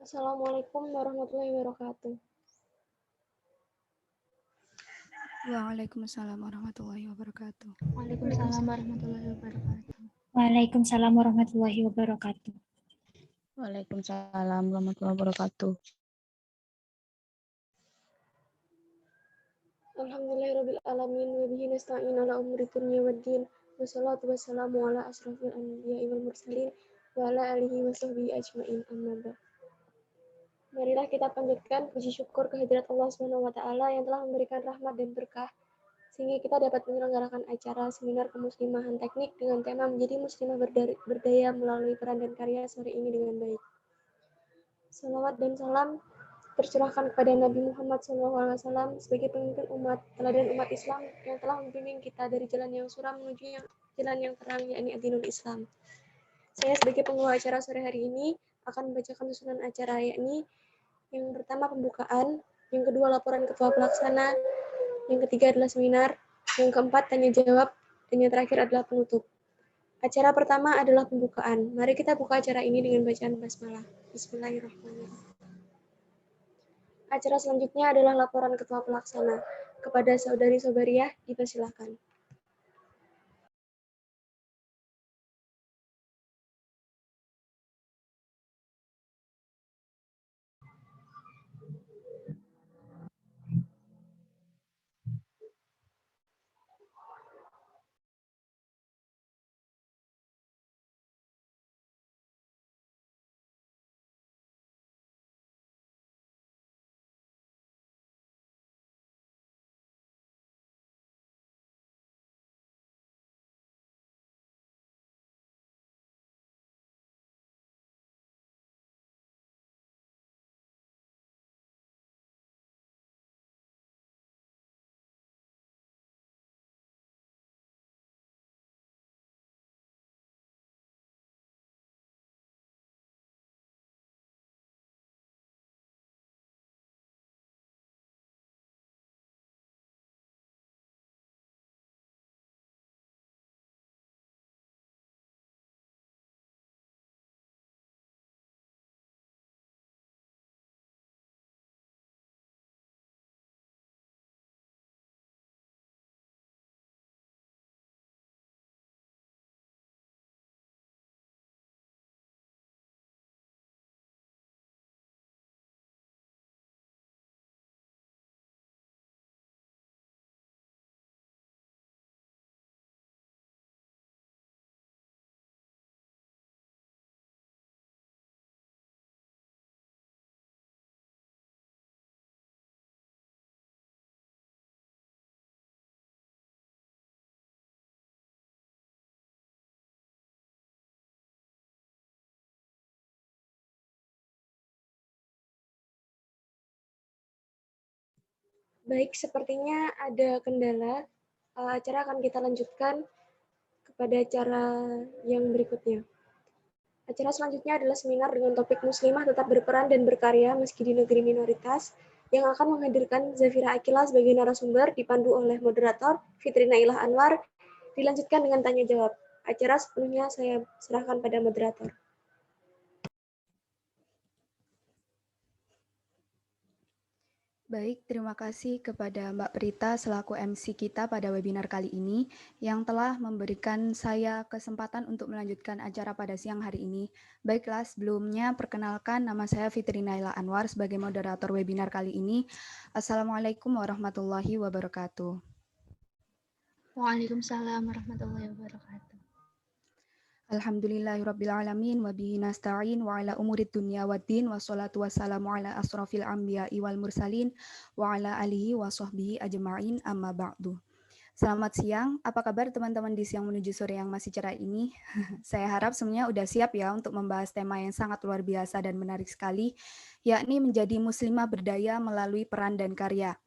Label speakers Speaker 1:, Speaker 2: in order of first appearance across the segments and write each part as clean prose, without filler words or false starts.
Speaker 1: Assalamualaikum warahmatullahi wabarakatuh.
Speaker 2: Waalaikumsalam warahmatullahi wabarakatuh.
Speaker 3: Waalaikumsalam warahmatullahi wabarakatuh.
Speaker 4: Waalaikumsalam warahmatullahi wabarakatuh.
Speaker 5: Waalaikumsalam warahmatullahi wabarakatuh.
Speaker 1: Alhamdulillahirabbil alamin wa bihi nasta'in ala umuri dunya waddin. Wassalatu wassalamu ala asrofil anbiya'i wal mursalin wa ala alihi wa sahbihi ajmain. Amma ba'd. Marilah kita panjatkan puji syukur kehadirat Allah Subhanahu wa taala yang telah memberikan rahmat dan berkah sehingga kita dapat menyelenggarakan acara seminar kemuslimahan teknik dengan tema menjadi muslimah berdaya melalui peran dan karya sore ini dengan baik. Salawat dan salam tercurahkan kepada Nabi Muhammad SAW sebagai pemimpin umat, teladan umat Islam yang telah membimbing kita dari jalan yang suram menuju jalan yang terang, yakni Adinul Islam. Saya sebagai pembawa acara sore hari ini akan membacakan susunan acara, yakni yang pertama pembukaan, yang kedua laporan ketua pelaksana, yang ketiga adalah seminar, yang keempat tanya jawab, dan yang terakhir adalah penutup. Acara pertama adalah pembukaan. Mari kita buka acara ini dengan bacaan basmalah. Bismillahirrahmanirrahim. Acara selanjutnya adalah laporan ketua pelaksana. Kepada saudari-saudariah, dipersilakan. Baik, sepertinya ada kendala. Acara akan kita lanjutkan kepada acara yang berikutnya. Acara selanjutnya adalah seminar dengan topik Muslimah tetap berperan dan berkarya meski di negeri minoritas, yang akan menghadirkan Zafira Akila sebagai narasumber, dipandu oleh moderator Fitri Nailah Anwar, dilanjutkan dengan tanya jawab. Acara sepenuhnya saya serahkan pada moderator.
Speaker 2: Baik, terima kasih kepada Mbak Prita selaku MC kita pada webinar kali ini yang telah memberikan saya kesempatan untuk melanjutkan acara pada siang hari ini. Baiklah, sebelumnya perkenalkan nama saya Fitri Naila Anwar sebagai moderator webinar kali ini. Assalamualaikum warahmatullahi wabarakatuh.
Speaker 3: Waalaikumsalam warahmatullahi wabarakatuh.
Speaker 2: Alhamdulillahirrabbilalamin wa bihi nasta'in wa ala umurid dunya waddin wassalatu wassalamu ala asrafil anbiya'i wal mursalin wa ala alihi wa sahbihi ajma'in amma ba'du. Selamat siang, apa kabar teman-teman di siang menuju sore yang masih cerah ini? Saya harap semuanya udah siap ya untuk membahas tema yang sangat luar biasa dan menarik sekali, yakni menjadi muslimah berdaya melalui peran dan karya.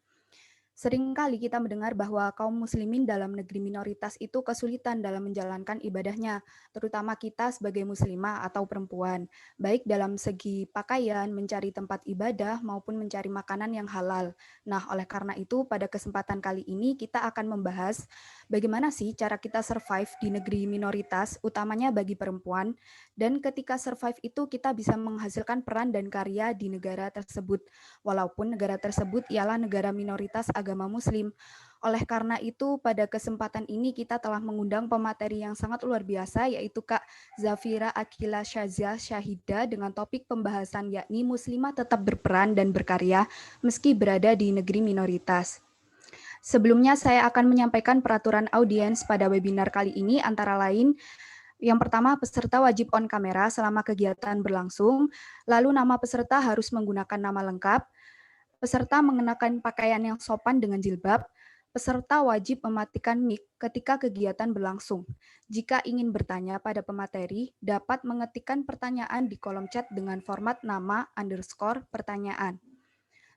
Speaker 2: Seringkali kita mendengar bahwa kaum muslimin dalam negeri minoritas itu kesulitan dalam menjalankan ibadahnya, terutama kita sebagai muslimah atau perempuan, baik dalam segi pakaian, mencari tempat ibadah, maupun mencari makanan yang halal. Nah, oleh karena itu, pada kesempatan kali ini kita akan membahas bagaimana sih cara kita survive di negeri minoritas, utamanya bagi perempuan, dan ketika survive itu kita bisa menghasilkan peran dan karya di negara tersebut walaupun negara tersebut ialah negara minoritas agama Muslim. Oleh karena itu, pada kesempatan ini kita telah mengundang pemateri yang sangat luar biasa, yaitu Kak Zafira Akila Syazia Syahida dengan topik pembahasan yakni Muslimah tetap berperan dan berkarya meski berada di negeri minoritas. Sebelumnya saya akan menyampaikan peraturan audiens pada webinar kali ini antara lain yang pertama, peserta wajib on kamera selama kegiatan berlangsung, lalu nama peserta harus menggunakan nama lengkap, peserta mengenakan pakaian yang sopan dengan jilbab, peserta wajib mematikan mic ketika kegiatan berlangsung. Jika ingin bertanya pada pemateri, dapat mengetikkan pertanyaan di kolom chat dengan format nama _ pertanyaan.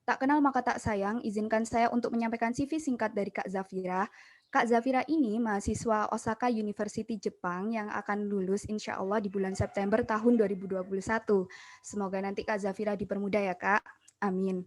Speaker 2: Tak kenal maka tak sayang, izinkan saya untuk menyampaikan CV singkat dari Kak Zafira. Kak Zafira ini mahasiswa Osaka University Jepang yang akan lulus insya Allah di bulan September tahun 2021. Semoga nanti Kak Zafira dipermudah ya Kak. Amin.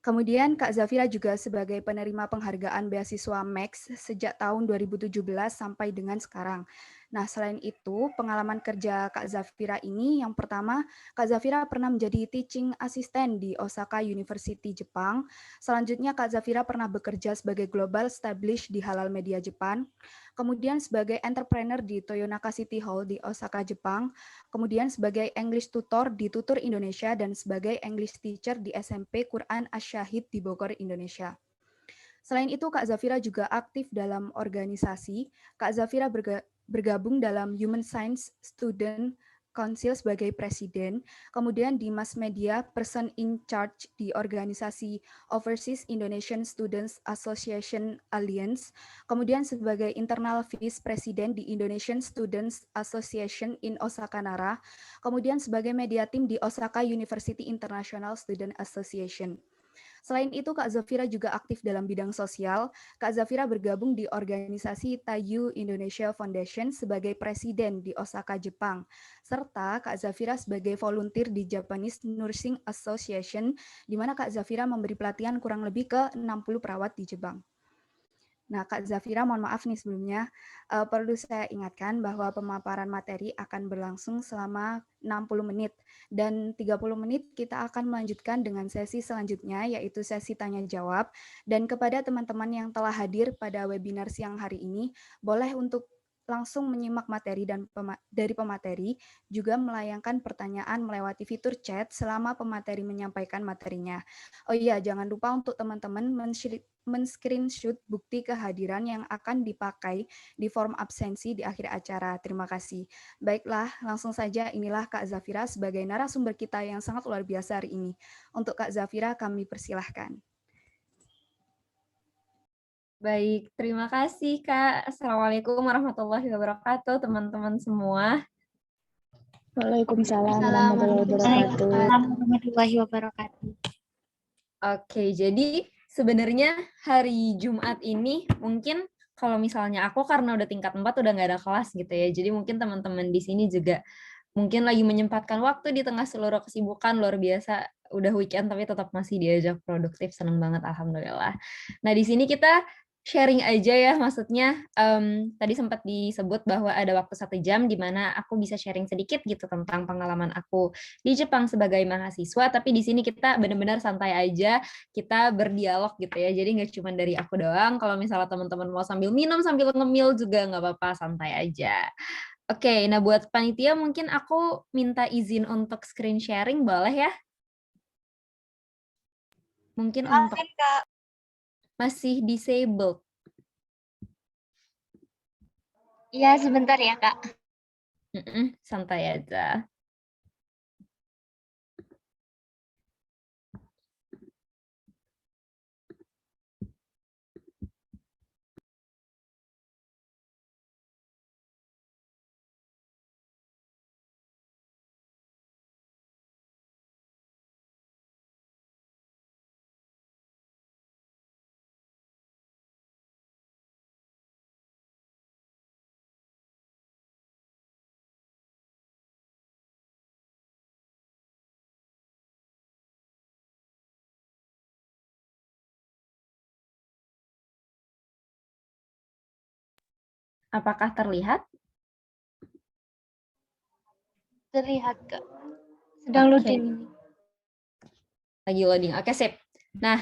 Speaker 2: Kemudian Kak Zafira juga sebagai penerima penghargaan beasiswa Max sejak tahun 2017 sampai dengan sekarang. Nah, selain itu, pengalaman kerja Kak Zafira ini yang pertama, Kak Zafira pernah menjadi teaching assistant di Osaka University Jepang. Selanjutnya, Kak Zafira pernah bekerja sebagai global established di Halal Media Jepang. Kemudian sebagai entrepreneur di Toyonaka City Hall di Osaka, Jepang. Kemudian sebagai English tutor di Tutur Indonesia dan sebagai English teacher di SMP Quran Asy-Syahid di Bogor, Indonesia. Selain itu, Kak Zafira juga aktif dalam organisasi. Kak Zafira bergabung dalam Human Science Student Council sebagai presiden, kemudian di mass media person in charge di organisasi Overseas Indonesian Students Association Alliance, kemudian sebagai internal vice president di Indonesian Students Association in Osaka Nara, kemudian sebagai media team di Osaka University International Student Association. Selain itu, Kak Zafira juga aktif dalam bidang sosial. Kak Zafira bergabung di organisasi Taiyu Indonesia Foundation sebagai presiden di Osaka, Jepang. Serta Kak Zafira sebagai volunteer di Japanese Nursing Association, di mana Kak Zafira memberi pelatihan kurang lebih ke 60 perawat di Jepang. Nah, Kak Zafira, mohon maaf nih sebelumnya, perlu saya ingatkan bahwa pemaparan materi akan berlangsung selama 60 menit, dan 30 menit kita akan melanjutkan dengan sesi selanjutnya, yaitu sesi tanya-jawab, dan kepada teman-teman yang telah hadir pada webinar siang hari ini, boleh untuk langsung menyimak materi dan dari pemateri, juga melayangkan pertanyaan melewati fitur chat selama pemateri menyampaikan materinya. Oh iya, jangan lupa untuk teman-teman men-screenshot bukti kehadiran yang akan dipakai di form absensi di akhir acara. Terima kasih. Baiklah, langsung saja inilah Kak Zafira sebagai narasumber kita yang sangat luar biasa hari ini. Untuk Kak Zafira, kami persilahkan.
Speaker 5: Baik, terima kasih Kak. Assalamualaikum warahmatullahi wabarakatuh, teman-teman semua.
Speaker 1: Waalaikumsalam
Speaker 3: Assalamualaikum
Speaker 1: warahmatullahi wabarakatuh.
Speaker 4: Warahmatullahi wabarakatuh.
Speaker 5: Oke, jadi sebenarnya hari Jumat ini mungkin kalau misalnya aku karena udah tingkat 4 udah nggak ada kelas gitu ya. Jadi mungkin teman-teman di sini juga mungkin lagi menyempatkan waktu di tengah seluruh kesibukan luar biasa. Udah weekend tapi tetap masih diajak produktif. Seneng banget, alhamdulillah. Nah, di sini kita sharing aja ya, maksudnya tadi sempat disebut bahwa ada waktu 1 jam di mana aku bisa sharing sedikit gitu tentang pengalaman aku di Jepang sebagai mahasiswa, tapi di sini kita benar-benar santai aja, kita berdialog gitu ya, jadi nggak cuma dari aku doang, kalau misalnya teman-teman mau sambil minum, sambil ngemil juga nggak apa-apa, santai aja. Oke, nah buat panitia mungkin aku minta izin untuk screen sharing, boleh ya? Mungkin untuk masih disabled.
Speaker 4: Iya, sebentar ya, Kak.
Speaker 5: Santai aja. Apakah terlihat?
Speaker 4: Terlihat, Kak. Sedang
Speaker 5: Oke.
Speaker 4: loading ini.
Speaker 5: Lagi loading. Oke, sip. Nah,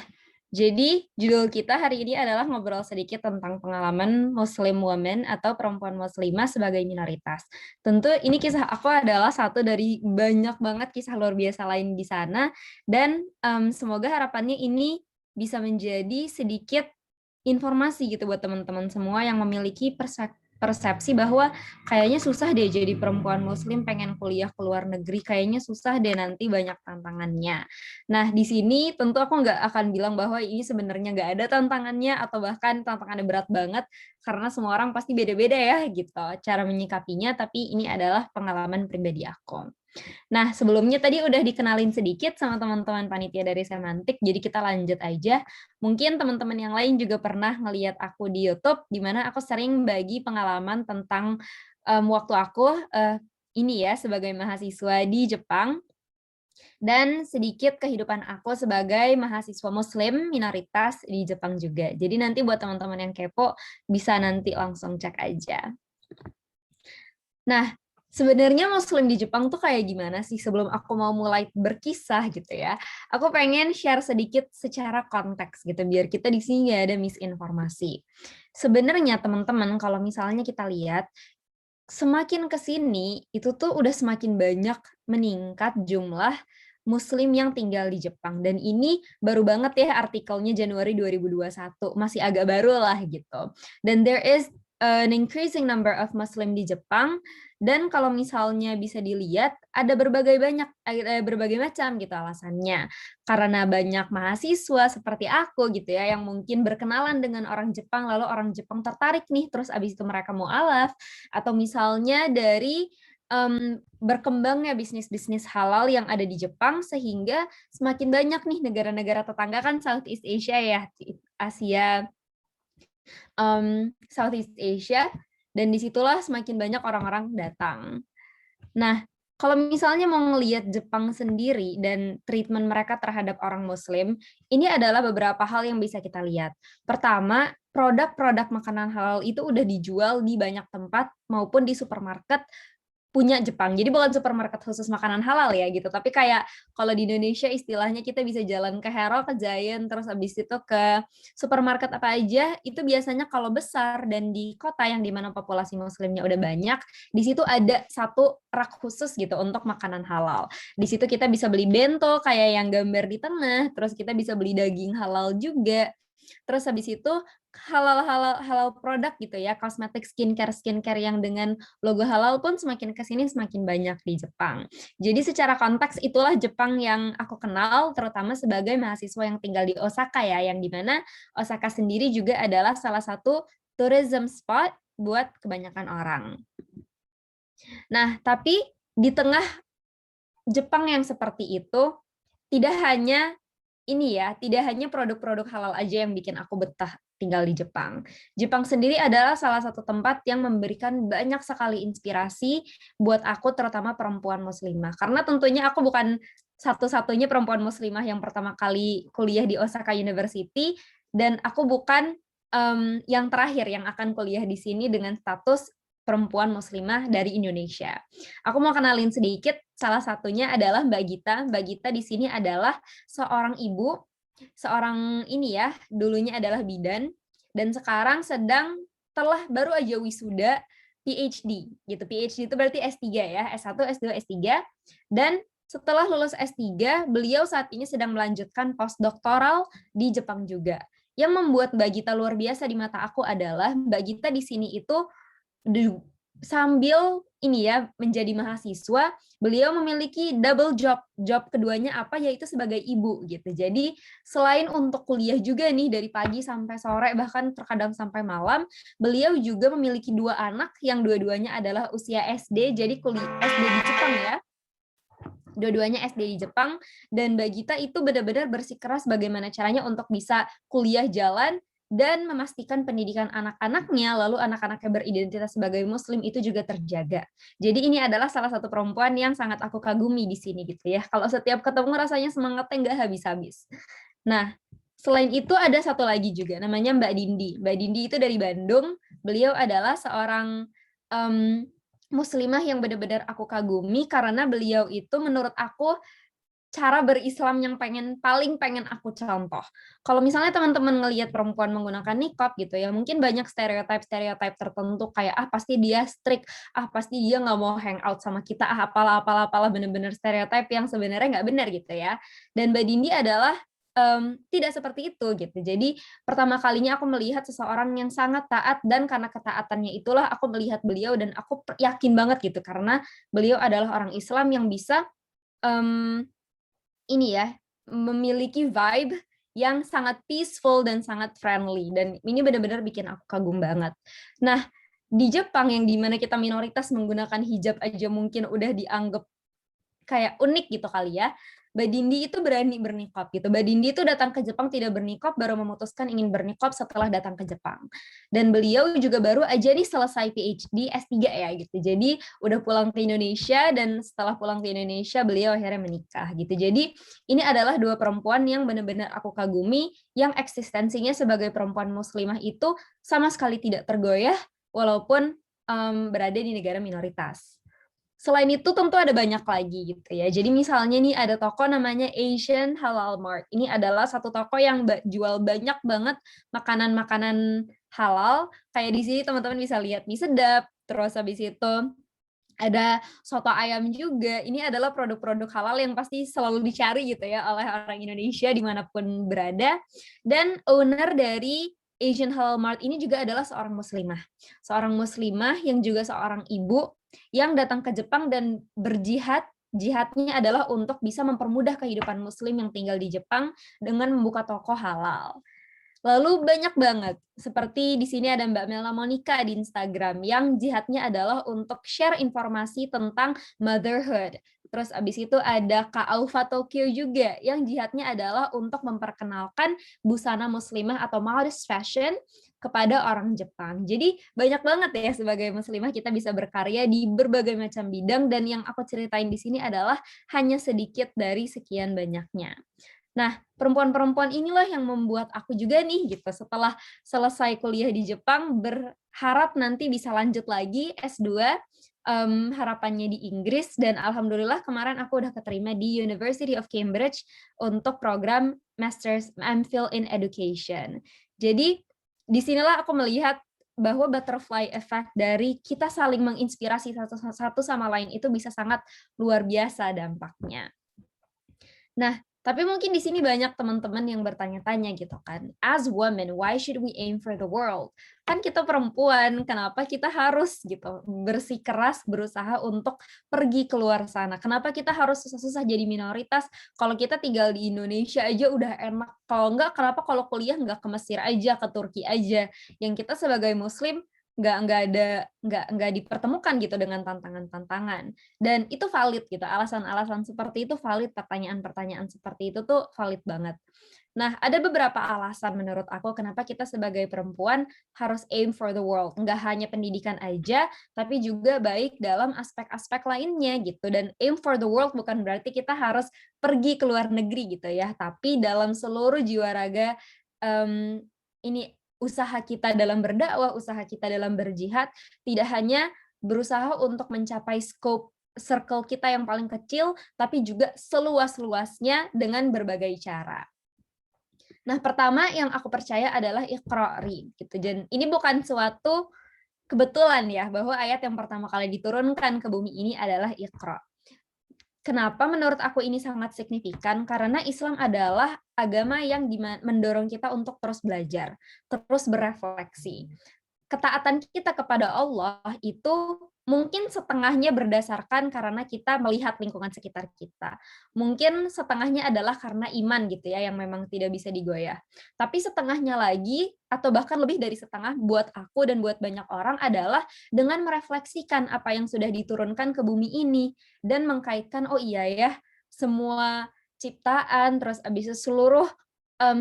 Speaker 5: jadi judul kita hari ini adalah ngobrol sedikit tentang pengalaman Muslim woman atau perempuan muslimah sebagai minoritas. Tentu ini kisah aku adalah satu dari banyak banget kisah luar biasa lain di sana, dan semoga harapannya ini bisa menjadi sedikit informasi gitu buat teman-teman semua yang memiliki persepsi bahwa kayaknya susah deh jadi perempuan muslim pengen kuliah ke luar negeri, kayaknya susah deh nanti banyak tantangannya. Nah, di sini tentu aku nggak akan bilang bahwa ini sebenarnya nggak ada tantangannya atau bahkan tantangannya berat banget, karena semua orang pasti beda-beda ya gitu cara menyikapinya, tapi ini adalah pengalaman pribadi aku. Nah, sebelumnya tadi udah dikenalin sedikit sama teman-teman panitia dari Semantik, jadi kita lanjut aja. Mungkin teman-teman yang lain juga pernah ngelihat aku di YouTube, di mana aku sering bagi pengalaman tentang waktu aku ini ya sebagai mahasiswa di Jepang, dan sedikit kehidupan aku sebagai mahasiswa Muslim minoritas di Jepang juga. Jadi nanti buat teman-teman yang kepo bisa nanti langsung cek aja. Nah, sebenarnya Muslim di Jepang tuh kayak gimana sih sebelum aku mau mulai berkisah gitu ya. Aku pengen share sedikit secara konteks gitu biar kita di sini nggak ada misinformasi. Sebenarnya teman-teman kalau misalnya kita lihat semakin ke sini itu tuh udah semakin banyak meningkat jumlah Muslim yang tinggal di Jepang, dan ini baru banget ya artikelnya Januari 2021, masih agak baru lah gitu. Dan there is an increasing number of Muslim di Jepang, dan kalau misalnya bisa dilihat ada berbagai macam gitu alasannya. Karena banyak mahasiswa seperti aku gitu ya yang mungkin berkenalan dengan orang Jepang, lalu orang Jepang tertarik nih, terus abis itu mereka mau alaf, atau misalnya dari berkembangnya bisnis-bisnis halal yang ada di Jepang, sehingga semakin banyak nih negara-negara tetangga kan Southeast Asia ya, Asia, Southeast Asia, dan disitulah semakin banyak orang-orang datang. Nah, kalau misalnya mau ngelihat Jepang sendiri dan treatment mereka terhadap orang Muslim, ini adalah beberapa hal yang bisa kita lihat. Pertama, produk-produk makanan halal itu udah dijual di banyak tempat maupun di supermarket punya Jepang. Jadi bukan supermarket khusus makanan halal ya gitu, tapi kayak kalau di Indonesia istilahnya kita bisa jalan ke Hero, ke Giant, terus habis itu ke supermarket apa aja, itu biasanya kalau besar dan di kota yang dimana populasi muslimnya udah banyak, di situ ada satu rak khusus gitu untuk makanan halal. Di situ kita bisa beli bento kayak yang gambar di tengah, terus kita bisa beli daging halal juga. Terus habis itu halal produk gitu ya, kosmetik skincare yang dengan logo halal pun semakin kesini semakin banyak di Jepang. Jadi secara konteks itulah Jepang yang aku kenal, terutama sebagai mahasiswa yang tinggal di Osaka ya, yang dimana Osaka sendiri juga adalah salah satu tourism spot buat kebanyakan orang. Nah, tapi di tengah Jepang yang seperti itu, tidak hanya produk-produk halal aja yang bikin aku betah tinggal di Jepang. Jepang sendiri adalah salah satu tempat yang memberikan banyak sekali inspirasi buat aku, terutama perempuan muslimah. Karena tentunya aku bukan satu-satunya perempuan muslimah yang pertama kali kuliah di Osaka University, dan aku bukan yang terakhir yang akan kuliah di sini dengan status perempuan muslimah dari Indonesia. Aku mau kenalin sedikit, salah satunya adalah Mbak Gita. Mbak Gita di sini adalah seorang ibu, seorang ini ya, dulunya adalah bidan, dan sekarang baru aja wisuda PhD, gitu. PhD itu berarti S3 ya, S1, S2, S3, dan setelah lulus S3, beliau saat ini sedang melanjutkan postdoktoral di Jepang juga. Yang membuat Mbak Gita luar biasa di mata aku adalah Mbak Gita di sini itu sambil ini ya menjadi mahasiswa, beliau memiliki double job. Job keduanya apa? Yaitu sebagai ibu gitu. Jadi selain untuk kuliah juga nih dari pagi sampai sore, bahkan terkadang sampai malam, beliau juga memiliki 2 anak yang dua-duanya adalah usia SD, jadi kuliah SD di Jepang ya. Dua-duanya SD di Jepang, dan Mbak Gita itu benar-benar bersikeras bagaimana caranya untuk bisa kuliah jalan dan memastikan pendidikan anak-anaknya, lalu anak-anaknya beridentitas sebagai Muslim itu juga terjaga. Jadi ini adalah salah satu perempuan yang sangat aku kagumi di sini gitu ya. Kalau setiap ketemu rasanya semangatnya nggak habis-habis. Nah, Selain itu ada satu lagi juga namanya Mbak Dindi. Mbak Dindi itu dari Bandung. Beliau adalah seorang muslimah yang benar-benar aku kagumi karena beliau itu menurut aku cara berislam yang paling pengen aku contoh. Kalau misalnya teman-teman ngelihat perempuan menggunakan niqab gitu ya, mungkin banyak stereotip tertentu kayak pasti dia strict, pasti dia nggak mau hangout sama kita, apalah bener-bener stereotip yang sebenarnya nggak benar gitu ya. Dan Mbak Dindi adalah tidak seperti itu gitu. Jadi pertama kalinya aku melihat seseorang yang sangat taat dan karena ketaatannya itulah aku melihat beliau dan aku yakin banget gitu karena beliau adalah orang Islam yang bisa ini ya, memiliki vibe yang sangat peaceful dan sangat friendly dan ini benar-benar bikin aku kagum banget. Nah, di Jepang yang dimana kita minoritas menggunakan hijab aja mungkin udah dianggap kayak unik gitu kali ya. Mbak Dindi itu berani berniqab gitu. Mbak Dindi itu datang ke Jepang tidak berniqab, baru memutuskan ingin berniqab setelah datang ke Jepang. Dan beliau juga baru aja nih selesai PhD S3 ya gitu. Jadi udah pulang ke Indonesia dan setelah pulang ke Indonesia beliau akhirnya menikah gitu. Jadi ini adalah dua perempuan yang benar-benar aku kagumi yang eksistensinya sebagai perempuan muslimah itu sama sekali tidak tergoyah walaupun berada di negara minoritas. Selain itu tentu ada banyak lagi gitu ya. Jadi misalnya nih ada toko namanya Asian Halal Mart. Ini adalah satu toko yang jual banyak banget makanan-makanan halal. Kayak di sini teman-teman bisa lihat mie sedap, terus habis itu ada soto ayam juga. Ini adalah produk-produk halal yang pasti selalu dicari gitu ya oleh orang Indonesia dimanapun berada. Dan owner dari Asian Halal Mart ini juga adalah seorang muslimah. Seorang muslimah yang juga seorang ibu yang datang ke Jepang dan berjihad. Jihadnya adalah untuk bisa mempermudah kehidupan muslim yang tinggal di Jepang dengan membuka toko halal. Lalu banyak banget, seperti di sini ada Mbak Melna Monica di Instagram yang jihadnya adalah untuk share informasi tentang motherhood. Terus abis itu ada Kak Aufa Tokyo juga yang jihadnya adalah untuk memperkenalkan busana muslimah atau modest fashion kepada orang Jepang. Jadi banyak banget ya sebagai muslimah kita bisa berkarya di berbagai macam bidang dan yang aku ceritain di sini adalah hanya sedikit dari sekian banyaknya. Nah, perempuan-perempuan inilah yang membuat aku juga nih gitu setelah selesai kuliah di Jepang berharap nanti bisa lanjut lagi S2 harapannya di Inggris dan alhamdulillah kemarin aku udah keterima di University of Cambridge untuk program Masters MPhil in Education. Jadi disinilah aku melihat bahwa butterfly effect dari kita saling menginspirasi satu sama lain itu bisa sangat luar biasa dampaknya. Nah, tapi mungkin di sini banyak teman-teman yang bertanya-tanya gitu kan, as women, why should we aim for the world? Kan kita perempuan, kenapa kita harus gitu bersikeras berusaha untuk pergi keluar sana? Kenapa kita harus susah-susah jadi minoritas? Kalau kita tinggal di Indonesia aja udah enak. Kalau enggak, kenapa kalau kuliah enggak ke Mesir aja, ke Turki aja? Yang kita sebagai Muslim nggak dipertemukan gitu dengan tantangan-tantangan dan itu valid gitu, alasan-alasan seperti itu valid, pertanyaan-pertanyaan seperti itu tuh valid banget. Nah, ada beberapa alasan menurut aku kenapa kita sebagai perempuan harus aim for the world, nggak hanya pendidikan aja tapi juga baik dalam aspek-aspek lainnya gitu. Dan aim for the world bukan berarti kita harus pergi ke luar negeri gitu ya, tapi dalam seluruh jiwa raga ini usaha kita dalam berdakwah, usaha kita dalam berjihad, tidak hanya berusaha untuk mencapai scope circle kita yang paling kecil, tapi juga seluas-luasnya dengan berbagai cara. Nah, pertama yang aku percaya adalah Iqra' gitu. Dan ini bukan suatu kebetulan ya, bahwa ayat yang pertama kali diturunkan ke bumi ini adalah Iqra'. Kenapa menurut aku ini sangat signifikan? Karena Islam adalah agama yang mendorong kita untuk terus belajar, terus berefleksi. Ketaatan kita kepada Allah itu mungkin setengahnya berdasarkan karena kita melihat lingkungan sekitar kita. Mungkin setengahnya adalah karena iman gitu ya, yang memang tidak bisa digoyah. Tapi setengahnya lagi, atau bahkan lebih dari setengah buat aku dan buat banyak orang adalah dengan merefleksikan apa yang sudah diturunkan ke bumi ini dan mengkaitkan, oh iya ya, semua ciptaan, terus abis itu seluruh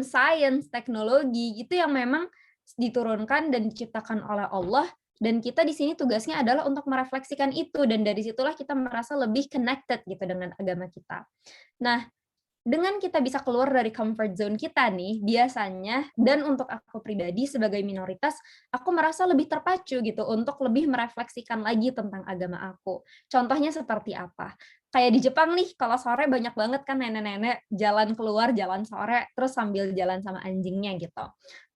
Speaker 5: sains, teknologi, itu yang memang diturunkan dan diciptakan oleh Allah, dan kita di sini tugasnya adalah untuk merefleksikan itu, dan dari situlah kita merasa lebih connected gitu dengan agama kita. Nah, dengan kita bisa keluar dari comfort zone kita nih, biasanya, dan untuk aku pribadi sebagai minoritas, aku merasa lebih terpacu gitu untuk lebih merefleksikan lagi tentang agama aku. Contohnya seperti apa? Kayak di Jepang nih, kalau sore banyak banget kan nenek-nenek jalan keluar, jalan sore, terus sambil jalan sama anjingnya gitu.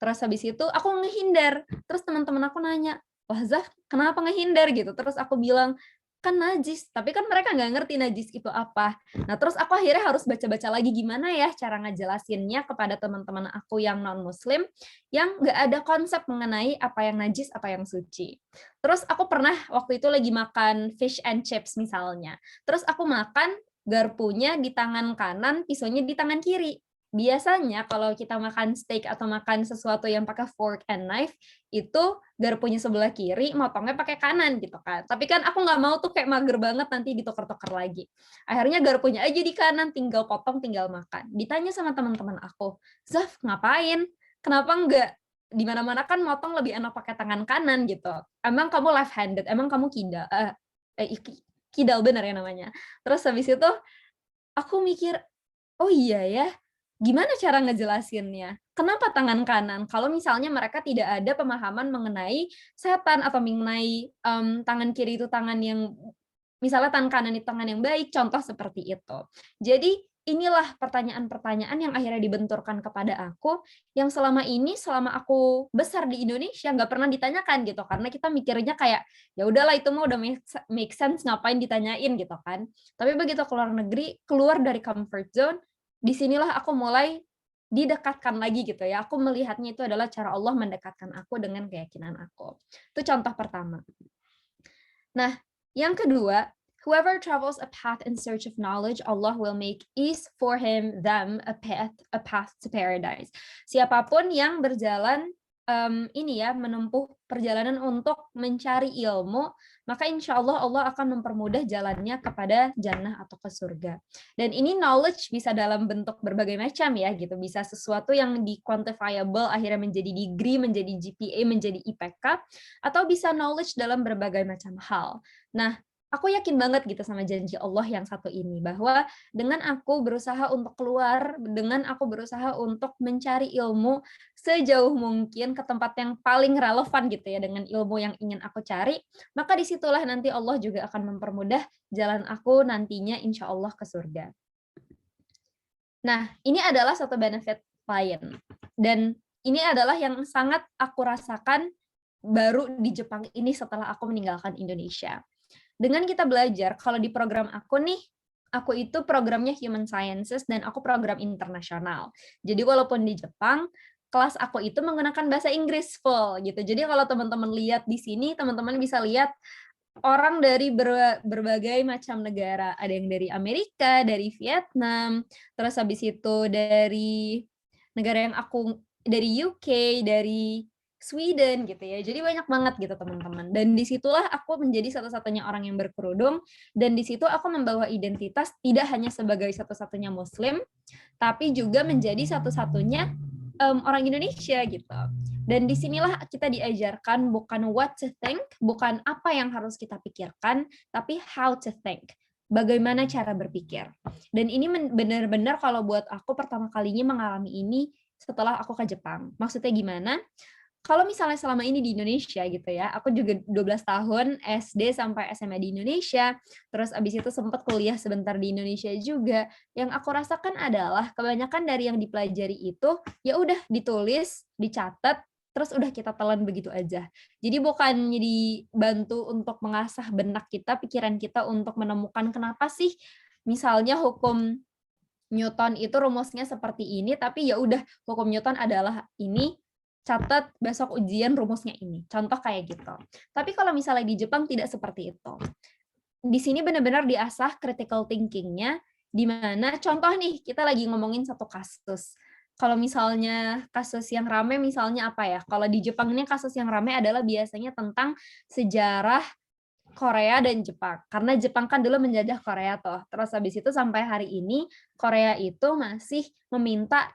Speaker 5: Terus habis itu aku ngehindar, terus teman-teman aku nanya, wah Zaf, kenapa ngehindar gitu? Terus aku bilang, kan najis, tapi kan mereka nggak ngerti najis itu apa. Nah, terus aku akhirnya harus baca-baca lagi gimana ya cara ngejelasinnya kepada teman-teman aku yang non-muslim yang nggak ada konsep mengenai apa yang najis, apa yang suci. Terus aku pernah waktu itu lagi makan fish and chips misalnya. Terus aku makan garpunya di tangan kanan, pisaunya di tangan kiri. Biasanya kalau kita makan steak atau makan sesuatu yang pakai fork and knife, itu garpunya sebelah kiri, motongnya pakai kanan gitu kan. Tapi kan aku nggak mau tuh kayak mager banget nanti dituker-tuker lagi. Akhirnya garpunya aja di kanan, tinggal potong, tinggal makan. Ditanya sama teman-teman aku, Zaf, ngapain? Kenapa nggak di mana-mana kan motong lebih enak pakai tangan kanan gitu. Emang kamu left handed, emang kamu kidal, kidal bener ya namanya. Terus habis itu aku mikir, oh iya ya, gimana cara ngejelasinnya? Kenapa tangan kanan? Kalau misalnya mereka tidak ada pemahaman mengenai setan atau mengenai tangan kiri itu tangan yang misalnya tangan kanan itu tangan yang baik, contoh seperti itu. Jadi inilah pertanyaan-pertanyaan yang akhirnya dibenturkan kepada aku, yang selama ini, selama aku besar di Indonesia, nggak pernah ditanyakan gitu, karena kita mikirnya kayak, ya udahlah itu mah udah make sense, ngapain ditanyain gitu kan. Tapi begitu keluar negeri, keluar dari comfort zone, disinilah aku mulai didekatkan lagi gitu ya. Aku melihatnya itu adalah cara Allah mendekatkan aku dengan keyakinan aku. Itu contoh pertama. Nah, yang kedua, whoever travels a path in search of knowledge, Allah will make ease for him, them, a path to paradise. Siapapun yang berjalan menempuh perjalanan untuk mencari ilmu, maka insya Allah Allah akan mempermudah jalannya kepada jannah atau ke surga. Dan ini knowledge bisa dalam bentuk berbagai macam ya gitu, bisa sesuatu yang di quantifiable akhirnya menjadi degree, menjadi GPA, menjadi IPK, atau bisa knowledge dalam berbagai macam hal. Nah, aku yakin banget gitu sama janji Allah yang satu ini, bahwa dengan aku berusaha untuk keluar, dengan aku berusaha untuk mencari ilmu sejauh mungkin ke tempat yang paling relevan gitu ya dengan ilmu yang ingin aku cari, maka disitulah nanti Allah juga akan mempermudah jalan aku nantinya insya Allah ke surga. Nah, ini adalah satu benefit lain. Dan ini adalah yang sangat aku rasakan baru di Jepang ini setelah aku meninggalkan Indonesia. Dengan kita belajar, kalau di program aku nih, aku itu programnya Human Sciences dan aku program internasional. Jadi walaupun di Jepang, kelas aku itu menggunakan bahasa Inggris full gitu. Jadi kalau teman-teman lihat di sini, teman-teman bisa lihat orang dari berbagai macam negara. Ada yang dari Amerika, dari Vietnam, terus habis itu dari negara yang dari UK, dari Sweden gitu ya. Jadi banyak banget gitu teman-teman. Dan disitulah aku menjadi satu-satunya orang yang berkerudung. Dan di situ aku membawa identitas tidak hanya sebagai satu-satunya Muslim, tapi juga menjadi satu-satunya orang Indonesia gitu. Dan disinilah kita diajarkan bukan what to think, bukan apa yang harus kita pikirkan, tapi how to think. Bagaimana cara berpikir. Dan ini benar-benar kalau buat aku pertama kalinya mengalami ini setelah aku ke Jepang. Maksudnya gimana? Kalau misalnya selama ini di Indonesia gitu ya, aku juga 12 tahun SD sampai SMA di Indonesia, terus abis itu sempat kuliah sebentar di Indonesia juga. Yang aku rasakan adalah kebanyakan dari yang dipelajari itu ya udah ditulis, dicatat, terus udah kita telan begitu aja. Jadi bukan dibantu untuk mengasah benak kita, pikiran kita untuk menemukan kenapa sih misalnya hukum Newton itu rumusnya seperti ini, tapi ya udah hukum Newton adalah ini, catat besok ujian rumusnya ini. Contoh kayak gitu. Tapi kalau misalnya di Jepang tidak seperti itu. Di sini benar-benar diasah critical thinking-nya, di mana contoh nih, kita lagi ngomongin satu kasus. Kalau misalnya kasus yang rame misalnya apa ya? Kalau di Jepang ini kasus yang rame adalah biasanya tentang sejarah Korea dan Jepang. Karena Jepang kan dulu menjajah Korea toh. Terus habis itu sampai hari ini Korea itu masih meminta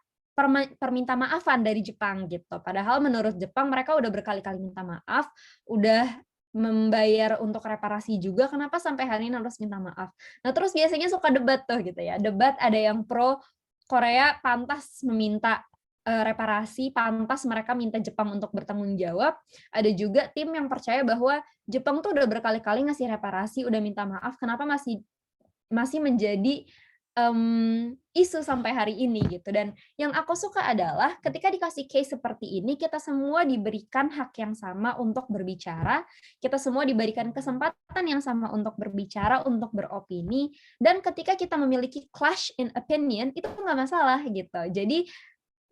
Speaker 5: perminta maafan dari Jepang gitu. Padahal menurut Jepang mereka udah berkali-kali minta maaf, udah membayar untuk reparasi juga, kenapa sampai hari ini harus minta maaf? Nah terus biasanya suka debat tuh gitu ya. Debat ada yang pro Korea pantas meminta reparasi, pantas mereka minta Jepang untuk bertanggung jawab. Ada juga tim yang percaya bahwa Jepang tuh udah berkali-kali ngasih reparasi, udah minta maaf, kenapa masih menjadi isu sampai hari ini gitu. Dan yang aku suka adalah ketika dikasih case seperti ini, kita semua diberikan hak yang sama untuk berbicara, kita semua diberikan kesempatan yang sama untuk berbicara, untuk beropini, dan ketika kita memiliki clash in opinion, itu nggak masalah gitu. Jadi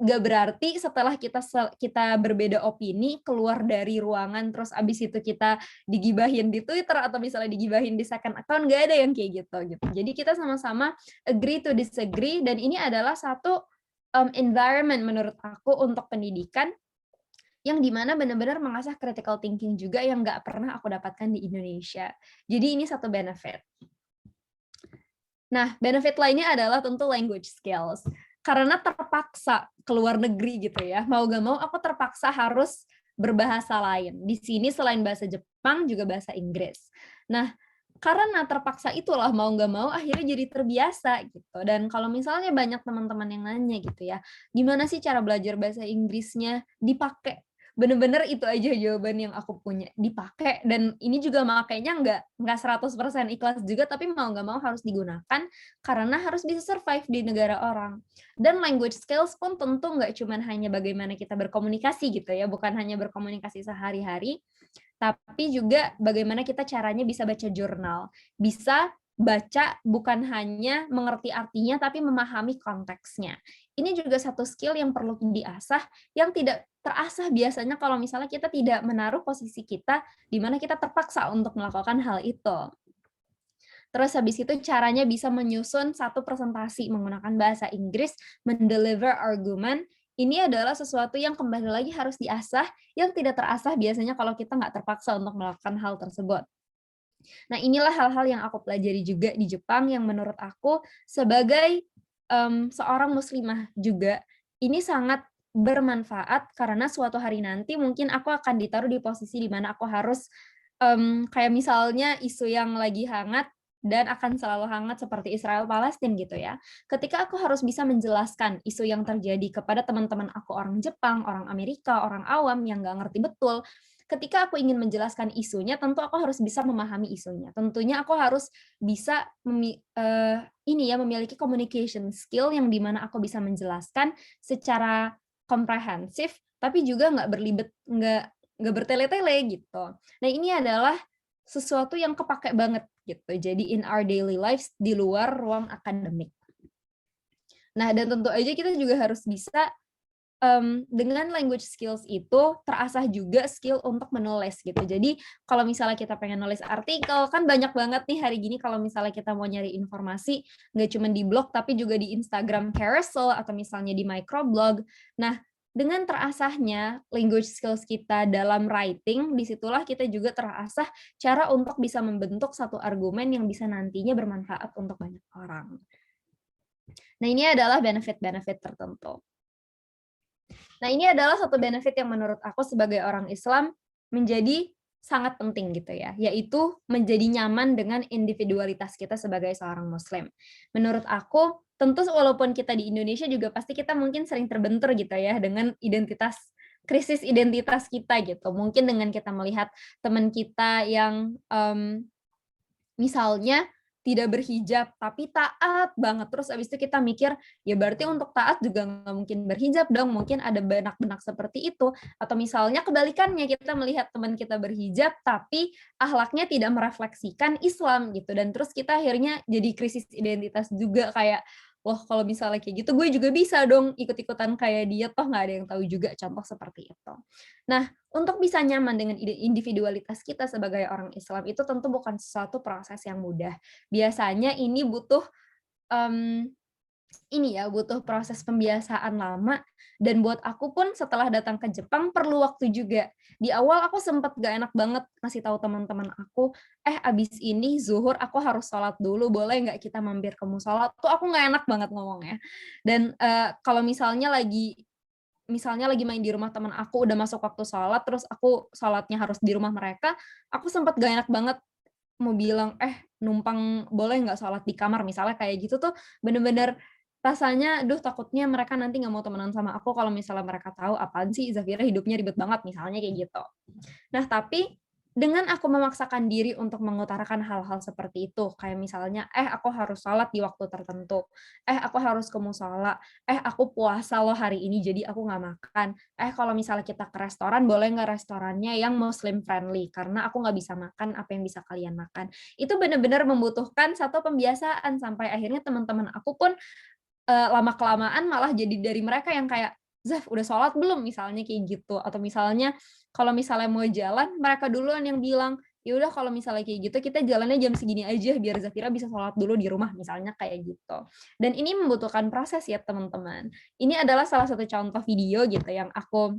Speaker 5: nggak berarti setelah kita berbeda opini, keluar dari ruangan, terus abis itu kita digibahin di Twitter atau misalnya digibahin di second account, nggak ada yang kayak gitu. Jadi kita sama-sama agree to disagree, dan ini adalah satu environment menurut aku untuk pendidikan yang dimana benar-benar mengasah critical thinking juga yang nggak pernah aku dapatkan di Indonesia. Jadi ini satu benefit. Nah, benefit lainnya adalah tentu language skills. Karena terpaksa ke luar negeri gitu ya, mau gak mau aku terpaksa harus berbahasa lain. Di sini selain bahasa Jepang juga bahasa Inggris. Nah, karena terpaksa itulah mau gak mau akhirnya jadi terbiasa gitu. Dan kalau misalnya banyak teman-teman yang nanya gitu ya, gimana sih cara belajar bahasa Inggrisnya, dipakai. Bener-bener itu aja jawaban yang aku punya, dipakai. Dan ini juga makanya nggak 100% ikhlas juga, tapi mau nggak mau harus digunakan karena harus bisa survive di negara orang. Dan language skills pun tentu nggak cuma hanya bagaimana kita berkomunikasi gitu ya, bukan hanya berkomunikasi sehari-hari, tapi juga bagaimana kita caranya bisa baca jurnal, bisa baca bukan hanya mengerti artinya, tapi memahami konteksnya. Ini juga satu skill yang perlu diasah, yang tidak terasah biasanya kalau misalnya kita tidak menaruh posisi kita di mana kita terpaksa untuk melakukan hal itu. Terus habis itu caranya bisa menyusun satu presentasi menggunakan bahasa Inggris, mendeliver argument, ini adalah sesuatu yang kembali lagi harus diasah, yang tidak terasah biasanya kalau kita nggak terpaksa untuk melakukan hal tersebut. Nah, inilah hal-hal yang aku pelajari juga di Jepang yang menurut aku sebagai seorang muslimah juga, ini sangat bermanfaat karena suatu hari nanti mungkin aku akan ditaruh di posisi di mana aku harus kayak misalnya isu yang lagi hangat dan akan selalu hangat seperti Israel Palestina gitu ya. Ketika aku harus bisa menjelaskan isu yang terjadi kepada teman-teman aku orang Jepang, orang Amerika, orang awam yang nggak ngerti betul, ketika aku ingin menjelaskan isunya, tentu aku harus bisa memahami isunya. Tentunya aku harus bisa memiliki communication skill yang dimana aku bisa menjelaskan secara komprehensif, tapi juga nggak bertele-tele gitu. Nah, ini adalah sesuatu yang kepake banget gitu. Jadi in our daily lives di luar ruang akademik. Nah, dan tentu aja kita juga harus bisa dengan language skills itu terasah juga skill untuk menulis gitu. Jadi kalau misalnya kita pengen nulis artikel, kan banyak banget nih hari gini kalau misalnya kita mau nyari informasi, nggak cuma di blog tapi juga di Instagram carousel atau misalnya di microblog. Nah, dengan terasahnya language skills kita dalam writing, disitulah kita juga terasah cara untuk bisa membentuk satu argumen yang bisa nantinya bermanfaat untuk banyak orang. Nah, ini adalah benefit-benefit tertentu. Nah, ini adalah satu benefit yang menurut aku sebagai orang Islam menjadi sangat penting gitu ya, yaitu menjadi nyaman dengan individualitas kita sebagai seorang Muslim. Menurut aku, tentu walaupun kita di Indonesia juga pasti kita mungkin sering terbentur gitu ya dengan krisis identitas kita gitu. Mungkin dengan kita melihat teman kita yang misalnya tidak berhijab, tapi taat banget. Terus abis itu kita mikir, ya berarti untuk taat juga nggak mungkin berhijab dong, mungkin ada benak-benak seperti itu. Atau misalnya kebalikannya, kita melihat teman kita berhijab, tapi akhlaknya tidak merefleksikan Islam gitu. Dan terus kita akhirnya jadi krisis identitas juga kayak, wah kalau misalnya kayak gitu, gue juga bisa dong ikut-ikutan kayak dia, toh nggak ada yang tahu juga, contoh seperti itu. Nah, untuk bisa nyaman dengan individualitas kita sebagai orang Islam itu tentu bukan suatu proses yang mudah. Biasanya ini butuh butuh proses pembiasaan lama, dan buat aku pun setelah datang ke Jepang perlu waktu juga. Di awal aku sempat gak enak banget ngasih tahu teman-teman aku, abis ini zuhur aku harus sholat dulu, boleh nggak kita mampir ke musola? Tuh aku nggak enak banget ngomongnya. Dan kalau misalnya lagi main di rumah teman aku, udah masuk waktu sholat, terus aku sholatnya harus di rumah mereka, aku sempat gak enak banget mau bilang, numpang boleh nggak sholat di kamar, misalnya kayak gitu tuh bener-bener rasanya, duh takutnya mereka nanti nggak mau temenan sama aku kalau misalnya mereka tahu apaan sih Zafira hidupnya ribet banget, misalnya kayak gitu. Nah, tapi dengan aku memaksakan diri untuk mengutarakan hal-hal seperti itu, kayak misalnya, aku harus sholat di waktu tertentu, aku harus ke mushola, aku puasa loh hari ini jadi aku nggak makan, kalau misalnya kita ke restoran, boleh nggak restorannya yang Muslim friendly, karena aku nggak bisa makan apa yang bisa kalian makan. Itu benar-benar membutuhkan satu pembiasaan, sampai akhirnya teman-teman aku pun lama-kelamaan malah jadi dari mereka yang kayak, "Zaf, udah sholat belum?" Misalnya kayak gitu. Atau misalnya kalau misalnya mau jalan, mereka duluan yang bilang, "Ya udah kalau misalnya kayak gitu kita jalannya jam segini aja biar Zafira bisa sholat dulu di rumah," misalnya kayak gitu. Dan ini membutuhkan proses ya teman-teman. Ini adalah salah satu contoh video gitu yang aku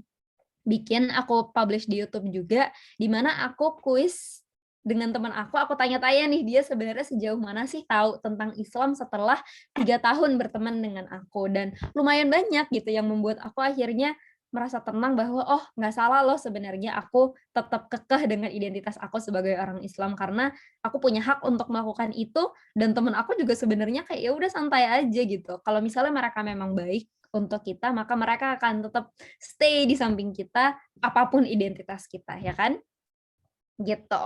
Speaker 5: bikin, aku publish di YouTube juga, di mana aku kuis dengan teman aku tanya-tanya nih, dia sebenarnya sejauh mana sih tahu tentang Islam setelah 3 tahun berteman dengan aku. Dan lumayan banyak gitu yang membuat aku akhirnya merasa tenang bahwa, oh nggak salah loh sebenarnya aku tetap kekeh dengan identitas aku sebagai orang Islam, karena aku punya hak untuk melakukan itu, dan teman aku juga sebenarnya kayak, ya udah santai aja gitu. Kalau misalnya mereka memang baik untuk kita, maka mereka akan tetap stay di samping kita, apapun identitas kita, ya kan? Gitu.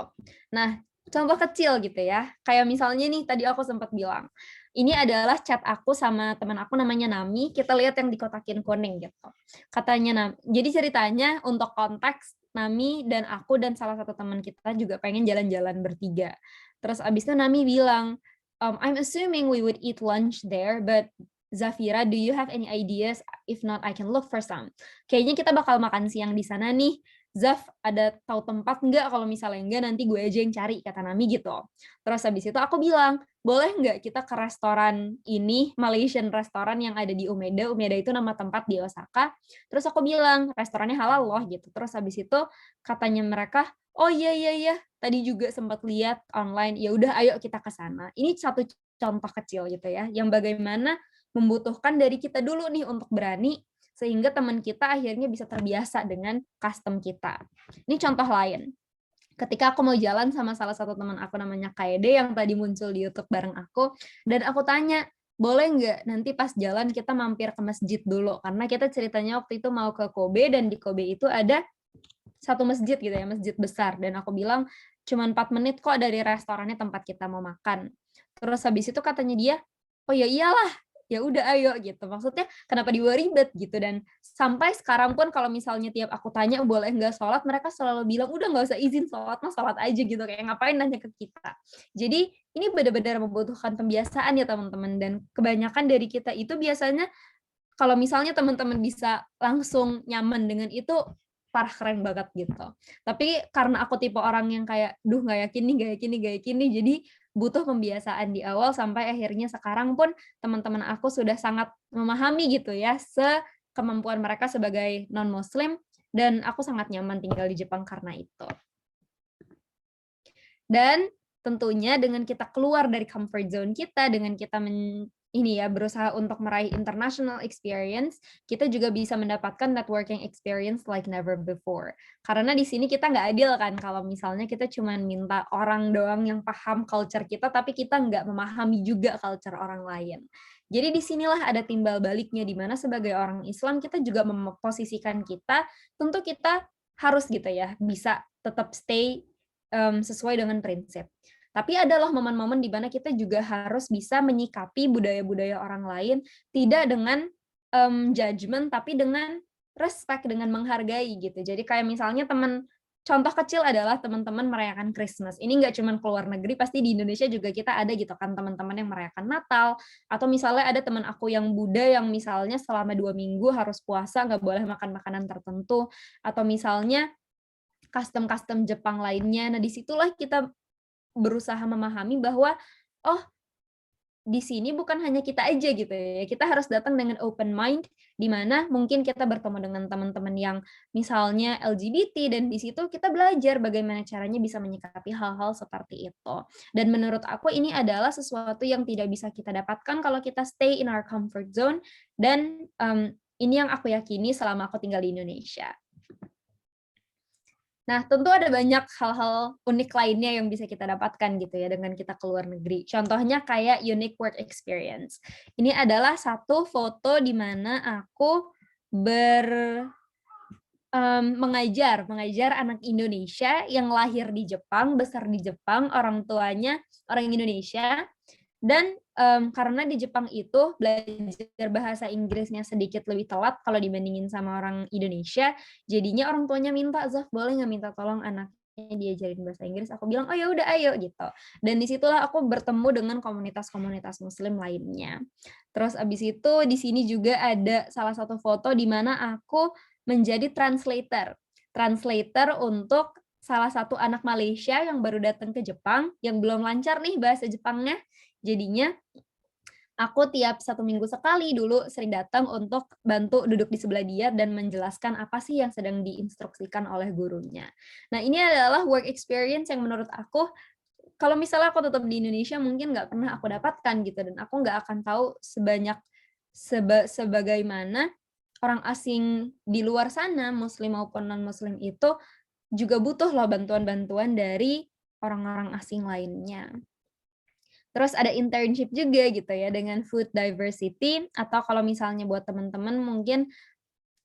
Speaker 5: Nah, contoh kecil gitu ya, kayak misalnya nih tadi aku sempat bilang, ini adalah chat aku sama teman aku namanya Nami, kita lihat yang dikotakin kuning gitu. Katanya jadi ceritanya untuk konteks, Nami dan aku dan salah satu teman kita juga pengen jalan-jalan bertiga. Terus abis itu Nami bilang, I'm assuming we would eat lunch there, but Zafira, do you have any ideas? If not, I can look for some. Kayaknya kita bakal makan siang di sana nih. Zaf, ada tahu tempat nggak? Kalau misalnya enggak, nanti gue aja yang cari, kata Nami gitu. Terus habis itu aku bilang, boleh nggak kita ke restoran ini, Malaysian restoran yang ada di Umeda. Umeda itu nama tempat di Osaka. Terus aku bilang, restorannya halal loh gitu. Terus habis itu katanya mereka, oh iya, tadi juga sempat lihat online, ya udah ayo kita ke sana. Ini satu contoh kecil gitu ya, yang bagaimana membutuhkan dari kita dulu nih untuk berani, sehingga teman kita akhirnya bisa terbiasa dengan custom kita. Ini contoh lain. Ketika aku mau jalan sama salah satu teman aku namanya Kaede yang tadi muncul di YouTube bareng aku, dan aku tanya, boleh nggak nanti pas jalan kita mampir ke masjid dulu, karena kita ceritanya waktu itu mau ke Kobe, dan di Kobe itu ada satu masjid gitu ya, masjid besar, dan aku bilang, cuma 4 menit kok dari restorannya tempat kita mau makan. Terus habis itu katanya dia, oh ya iyalah, ya udah ayo gitu. Maksudnya kenapa dibawa ribet gitu. Dan sampai sekarang pun kalau misalnya tiap aku tanya boleh nggak sholat, mereka selalu bilang udah nggak usah izin sholat, mah sholat aja gitu, kayak ngapain nanya ke kita. Jadi ini benar-benar membutuhkan pembiasaan ya teman-teman, dan kebanyakan dari kita itu biasanya kalau misalnya teman-teman bisa langsung nyaman dengan itu, parah keren banget gitu. Tapi karena aku tipe orang yang kayak, duh nggak yakin nih, jadi butuh pembiasaan di awal sampai akhirnya sekarang pun teman-teman aku sudah sangat memahami gitu ya, kemampuan mereka sebagai non-muslim, dan aku sangat nyaman tinggal di Jepang karena itu. Dan tentunya dengan kita keluar dari comfort zone kita, dengan kita berusaha untuk meraih international experience, kita juga bisa mendapatkan networking experience like never before. Karena di sini kita nggak adil kan, kalau misalnya kita cuma minta orang doang yang paham culture kita, tapi kita nggak memahami juga culture orang lain. Jadi disinilah ada timbal baliknya, di mana sebagai orang Islam kita juga memposisikan kita, tentu kita harus gitu ya, bisa tetap stay sesuai dengan prinsip. Tapi adalah momen-momen di mana kita juga harus bisa menyikapi budaya-budaya orang lain, tidak dengan judgement, tapi dengan respect, dengan menghargai gitu. Jadi kayak misalnya contoh kecil adalah teman-teman merayakan Christmas. Ini nggak cuma keluar negeri, pasti di Indonesia juga kita ada gitu kan teman-teman yang merayakan Natal, atau misalnya ada teman aku yang Buddha yang misalnya selama 2 minggu harus puasa, nggak boleh makan makanan tertentu, atau misalnya custom-custom Jepang lainnya. Nah, disitulah kita berusaha memahami bahwa, oh, di sini bukan hanya kita aja gitu ya, kita harus datang dengan open mind, di mana mungkin kita bertemu dengan teman-teman yang misalnya LGBT, dan di situ kita belajar bagaimana caranya bisa menyikapi hal-hal seperti itu. Dan menurut aku ini adalah sesuatu yang tidak bisa kita dapatkan kalau kita stay in our comfort zone, dan ini yang aku yakini selama aku tinggal di Indonesia. Nah, tentu ada banyak hal-hal unik lainnya yang bisa kita dapatkan gitu ya dengan kita keluar negeri. Contohnya kayak unique work experience. Ini adalah satu foto di mana aku mengajar anak Indonesia yang lahir di Jepang, besar di Jepang, orang tuanya orang Indonesia, dan karena di Jepang itu belajar bahasa Inggrisnya sedikit lebih telat kalau dibandingin sama orang Indonesia, jadinya orang tuanya minta, "Zaf, boleh nggak minta tolong anaknya diajarin bahasa Inggris?" Aku bilang, "Oh ya udah, ayo," gitu. Dan disitulah aku bertemu dengan komunitas-komunitas Muslim lainnya. Terus abis itu di sini juga ada salah satu foto di mana aku menjadi translator untuk salah satu anak Malaysia yang baru datang ke Jepang, yang belum lancar nih bahasa Jepangnya. Jadinya aku tiap 1 minggu sekali dulu sering datang untuk bantu duduk di sebelah dia dan menjelaskan apa sih yang sedang diinstruksikan oleh gurunya. Nah, ini adalah work experience yang menurut aku, kalau misalnya aku tetap di Indonesia mungkin nggak pernah aku dapatkan gitu, dan aku nggak akan tahu sebagaimana orang asing di luar sana, muslim maupun non-muslim itu juga butuh loh bantuan-bantuan dari orang-orang asing lainnya. Terus ada internship juga gitu ya dengan food diversity, atau kalau misalnya buat teman-teman mungkin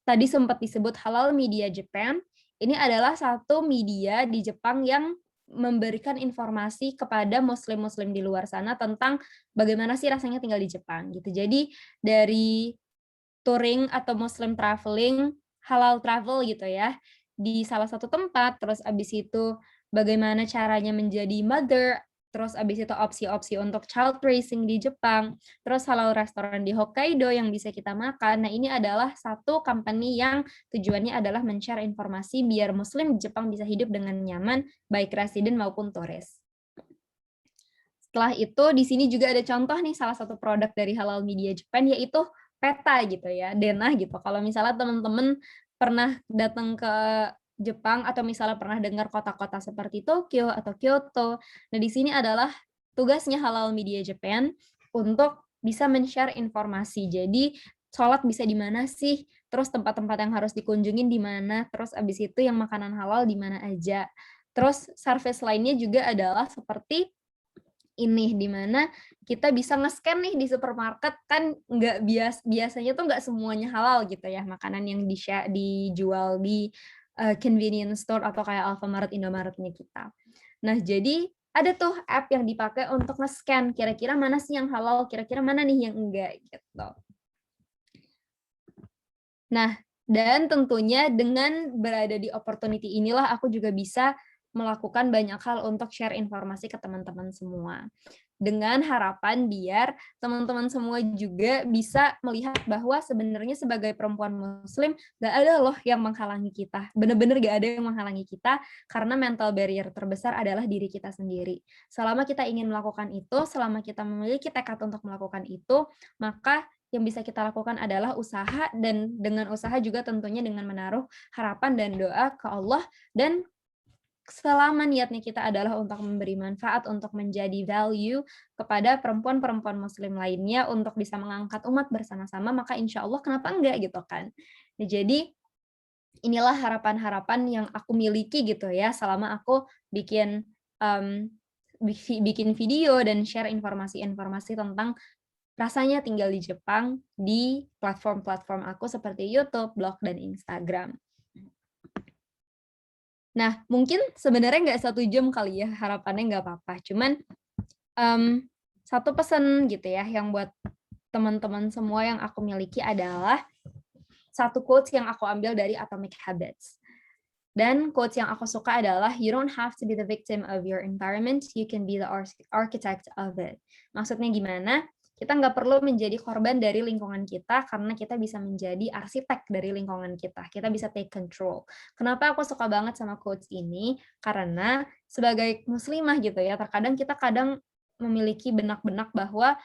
Speaker 5: tadi sempat disebut Halal Media Japan, ini adalah satu media di Jepang yang memberikan informasi kepada muslim-muslim di luar sana tentang bagaimana sih rasanya tinggal di Jepang gitu. Jadi dari touring atau muslim traveling, halal travel gitu ya, di salah satu tempat, terus abis itu bagaimana caranya menjadi mother, terus abis itu opsi-opsi untuk child raising di Jepang, terus halal restoran di Hokkaido yang bisa kita makan. Nah, ini adalah satu company yang tujuannya adalah men-share informasi biar muslim di Jepang bisa hidup dengan nyaman, baik resident maupun turis. Setelah itu, di sini juga ada contoh nih salah satu produk dari Halal Media Japan, yaitu peta gitu ya, denah gitu. Kalau misalnya teman-teman pernah datang ke Jepang atau misalnya pernah dengar kota-kota seperti Tokyo atau Kyoto, nah di sini adalah tugasnya Halal Media Japan untuk bisa men-share informasi. Jadi sholat bisa di mana sih, terus tempat-tempat yang harus dikunjungin di mana, terus abis itu yang makanan halal di mana aja. Terus service lainnya juga adalah seperti ini, di mana kita bisa nge-scan nih di supermarket, kan nggak biasanya tuh nggak semuanya halal gitu ya, makanan yang dijual di convenience store atau kayak Alfamart, Indomaret-nya kita. Nah, jadi ada tuh app yang dipakai untuk nge-scan, kira-kira mana sih yang halal, kira-kira mana nih yang enggak, gitu. Nah, dan tentunya dengan berada di opportunity inilah aku juga bisa melakukan banyak hal untuk share informasi ke teman-teman semua. Dengan harapan biar teman-teman semua juga bisa melihat bahwa sebenarnya sebagai perempuan muslim gak ada loh yang menghalangi kita. Benar-benar gak ada yang menghalangi kita, karena mental barrier terbesar adalah diri kita sendiri. Selama kita ingin melakukan itu, selama kita memiliki tekad untuk melakukan itu, maka yang bisa kita lakukan adalah usaha, dan dengan usaha juga tentunya dengan menaruh harapan dan doa ke Allah, dan selama niatnya kita adalah untuk memberi manfaat, untuk menjadi value kepada perempuan-perempuan muslim lainnya, untuk bisa mengangkat umat bersama-sama, maka insya Allah kenapa enggak gitu kan. Nah, jadi inilah harapan-harapan yang aku miliki gitu ya selama aku bikin video dan share informasi-informasi tentang rasanya tinggal di Jepang di platform-platform aku seperti YouTube, blog, dan Instagram. Nah, mungkin sebenarnya nggak 1 jam kali ya, harapannya nggak apa-apa. Cuman satu pesan gitu ya, yang buat teman-teman semua yang aku miliki adalah satu quotes yang aku ambil dari Atomic Habits. Dan quotes yang aku suka adalah, you don't have to be the victim of your environment, you can be the architect of it. Maksudnya gimana? Kita nggak perlu menjadi korban dari lingkungan kita, karena kita bisa menjadi arsitek dari lingkungan kita. Kita bisa take control. Kenapa aku suka banget sama quotes ini? Karena sebagai muslimah gitu ya, terkadang kita memiliki benak-benak bahwa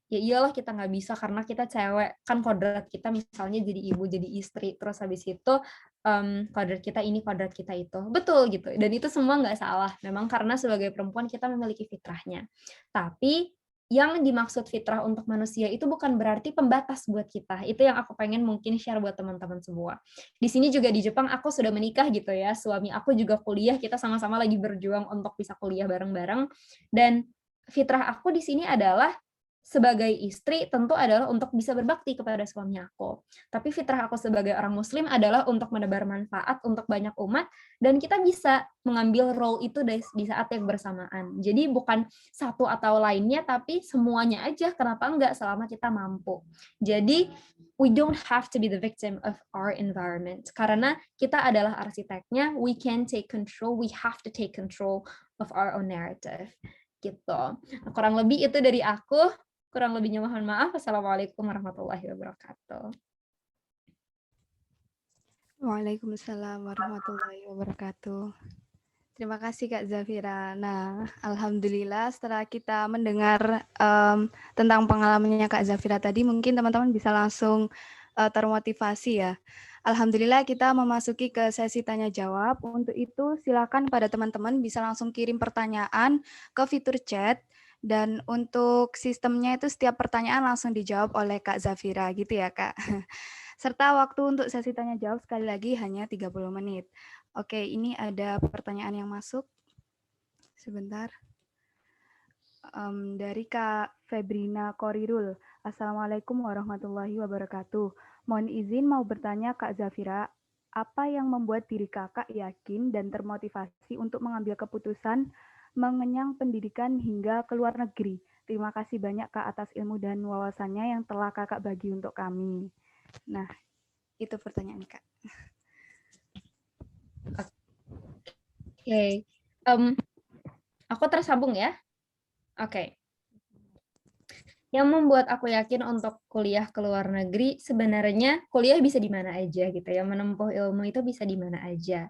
Speaker 5: ya iyalah kita nggak bisa karena kita cewek, kan kodrat kita misalnya jadi ibu, jadi istri, terus habis itu kodrat kita ini, kodrat kita itu. Betul gitu. Dan itu semua nggak salah. Memang karena sebagai perempuan kita memiliki fitrahnya. Tapi yang dimaksud fitrah untuk manusia itu bukan berarti pembatas buat kita. Itu yang aku pengen mungkin share buat teman-teman semua. Di sini juga di Jepang aku sudah menikah gitu ya. Suami aku juga kuliah, kita sama-sama lagi berjuang untuk bisa kuliah bareng-bareng. Dan fitrah aku di sini adalah sebagai istri tentu adalah untuk bisa berbakti kepada suami aku. Tapi fitrah aku sebagai orang muslim adalah untuk menebar manfaat untuk banyak umat, dan kita bisa mengambil role itu di saat yang bersamaan. Jadi bukan satu atau lainnya, tapi semuanya aja. Kenapa enggak selama kita mampu. Jadi we don't have to be the victim of our environment. Karena kita adalah arsiteknya, we can take control, we have to take control of our own narrative. Gitu. Kurang lebih itu dari aku. Kurang lebihnya mohon maaf. Assalamualaikum warahmatullahi wabarakatuh.
Speaker 2: Waalaikumsalam warahmatullahi wabarakatuh. Terima kasih Kak Zafira. Nah, alhamdulillah setelah kita mendengar tentang pengalamannya Kak Zafira tadi, mungkin teman-teman bisa langsung termotivasi ya. Alhamdulillah kita memasuki ke sesi tanya jawab. Untuk itu silakan pada teman-teman bisa langsung kirim pertanyaan ke fitur chat. Dan untuk sistemnya itu setiap pertanyaan langsung dijawab oleh Kak Zafira gitu ya Kak. Serta waktu untuk sesi tanya jawab sekali lagi hanya 30 menit. Oke, ini ada pertanyaan yang masuk. Sebentar. Dari Kak Febrina Korirul. Assalamualaikum warahmatullahi wabarakatuh. Mohon izin mau bertanya Kak Zafira, apa yang membuat diri kakak yakin dan termotivasi untuk mengambil keputusan mengenyang pendidikan hingga ke luar negeri? Terima kasih banyak Kak atas ilmu dan wawasannya yang telah kakak bagi untuk kami. Nah, itu pertanyaan Kak.
Speaker 5: Oke. Aku tersambung ya? Oke. Yang membuat aku yakin untuk kuliah ke luar negeri, sebenarnya kuliah bisa di mana aja gitu ya, menempuh ilmu itu bisa di mana aja.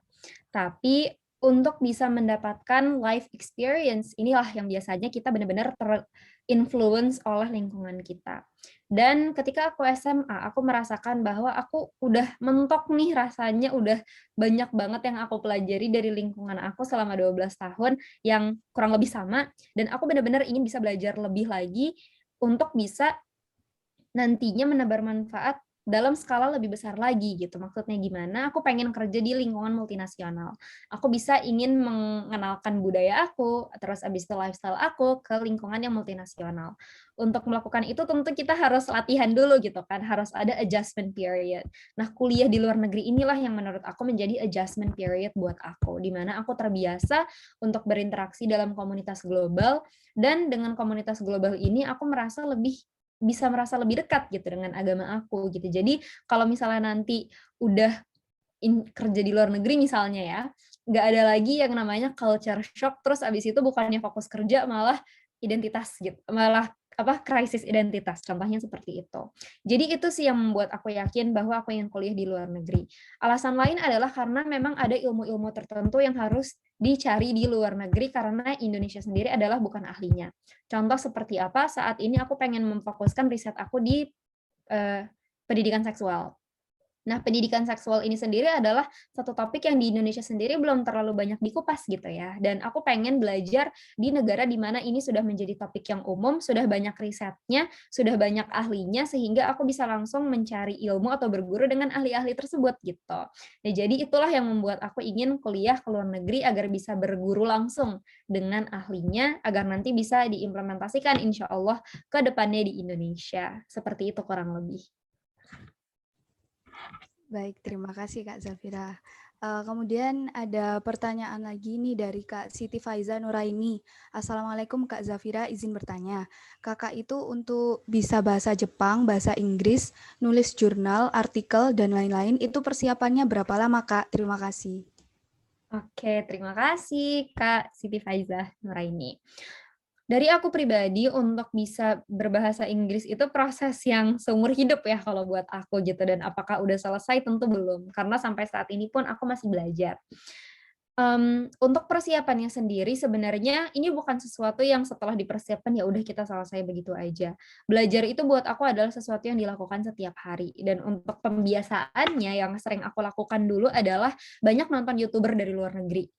Speaker 5: Tapi untuk bisa mendapatkan life experience, inilah yang biasanya kita benar-benar terinfluence oleh lingkungan kita. Dan ketika aku SMA, aku merasakan bahwa aku udah mentok nih rasanya, udah banyak banget yang aku pelajari dari lingkungan aku selama 12 tahun yang kurang lebih sama, dan aku benar-benar ingin bisa belajar lebih lagi untuk bisa nantinya menebar manfaat dalam skala lebih besar lagi gitu. Maksudnya gimana? Aku pengen kerja di lingkungan multinasional. Aku bisa ingin mengenalkan budaya aku, terus abis itu lifestyle aku ke lingkungan yang multinasional. Untuk melakukan itu tentu kita harus latihan dulu gitu kan, harus ada adjustment period. Nah, kuliah di luar negeri inilah yang menurut aku menjadi adjustment period buat aku, di mana aku terbiasa untuk berinteraksi dalam komunitas global, dan dengan komunitas global ini aku bisa merasa lebih dekat gitu dengan agama aku gitu. Jadi kalau misalnya nanti udah kerja di luar negeri misalnya ya, nggak ada lagi yang namanya culture shock, terus abis itu bukannya fokus kerja malah identitas gitu, malah krisis identitas, contohnya seperti itu. Jadi itu sih yang membuat aku yakin bahwa aku ingin kuliah di luar negeri. Alasan lain adalah karena memang ada ilmu-ilmu tertentu yang harus dicari di luar negeri karena Indonesia sendiri adalah bukan ahlinya. Contoh seperti apa? Saat ini aku pengen memfokuskan riset aku di pendidikan seksual. Nah, pendidikan seksual ini sendiri adalah satu topik yang di Indonesia sendiri belum terlalu banyak dikupas gitu ya. Dan aku pengen belajar di negara di mana ini sudah menjadi topik yang umum, sudah banyak risetnya, sudah banyak ahlinya, sehingga aku bisa langsung mencari ilmu atau berguru dengan ahli-ahli tersebut gitu. Nah, jadi itulah yang membuat aku ingin kuliah ke luar negeri agar bisa berguru langsung dengan ahlinya, agar nanti bisa diimplementasikan insya Allah ke depannya di Indonesia. Seperti itu kurang lebih.
Speaker 2: Baik, terima kasih Kak Zafira. Kemudian ada pertanyaan lagi nih dari Kak Siti Faiza Nuraini. Assalamualaikum Kak Zafira, izin bertanya. Kakak itu untuk bisa bahasa Jepang, bahasa Inggris, nulis jurnal, artikel, dan lain-lain, itu persiapannya berapa lama Kak? Terima kasih.
Speaker 5: Oke, terima kasih Kak Siti Faiza Nuraini. Dari aku pribadi untuk bisa berbahasa Inggris itu proses yang seumur hidup ya kalau buat aku gitu, dan apakah udah selesai tentu belum, karena sampai saat ini pun aku masih belajar. Untuk persiapannya sendiri sebenarnya ini bukan sesuatu yang setelah dipersiapkan ya udah kita selesai begitu aja. Belajar itu buat aku adalah sesuatu yang dilakukan setiap hari, dan untuk pembiasaannya yang sering aku lakukan dulu adalah banyak nonton YouTuber dari luar negeri.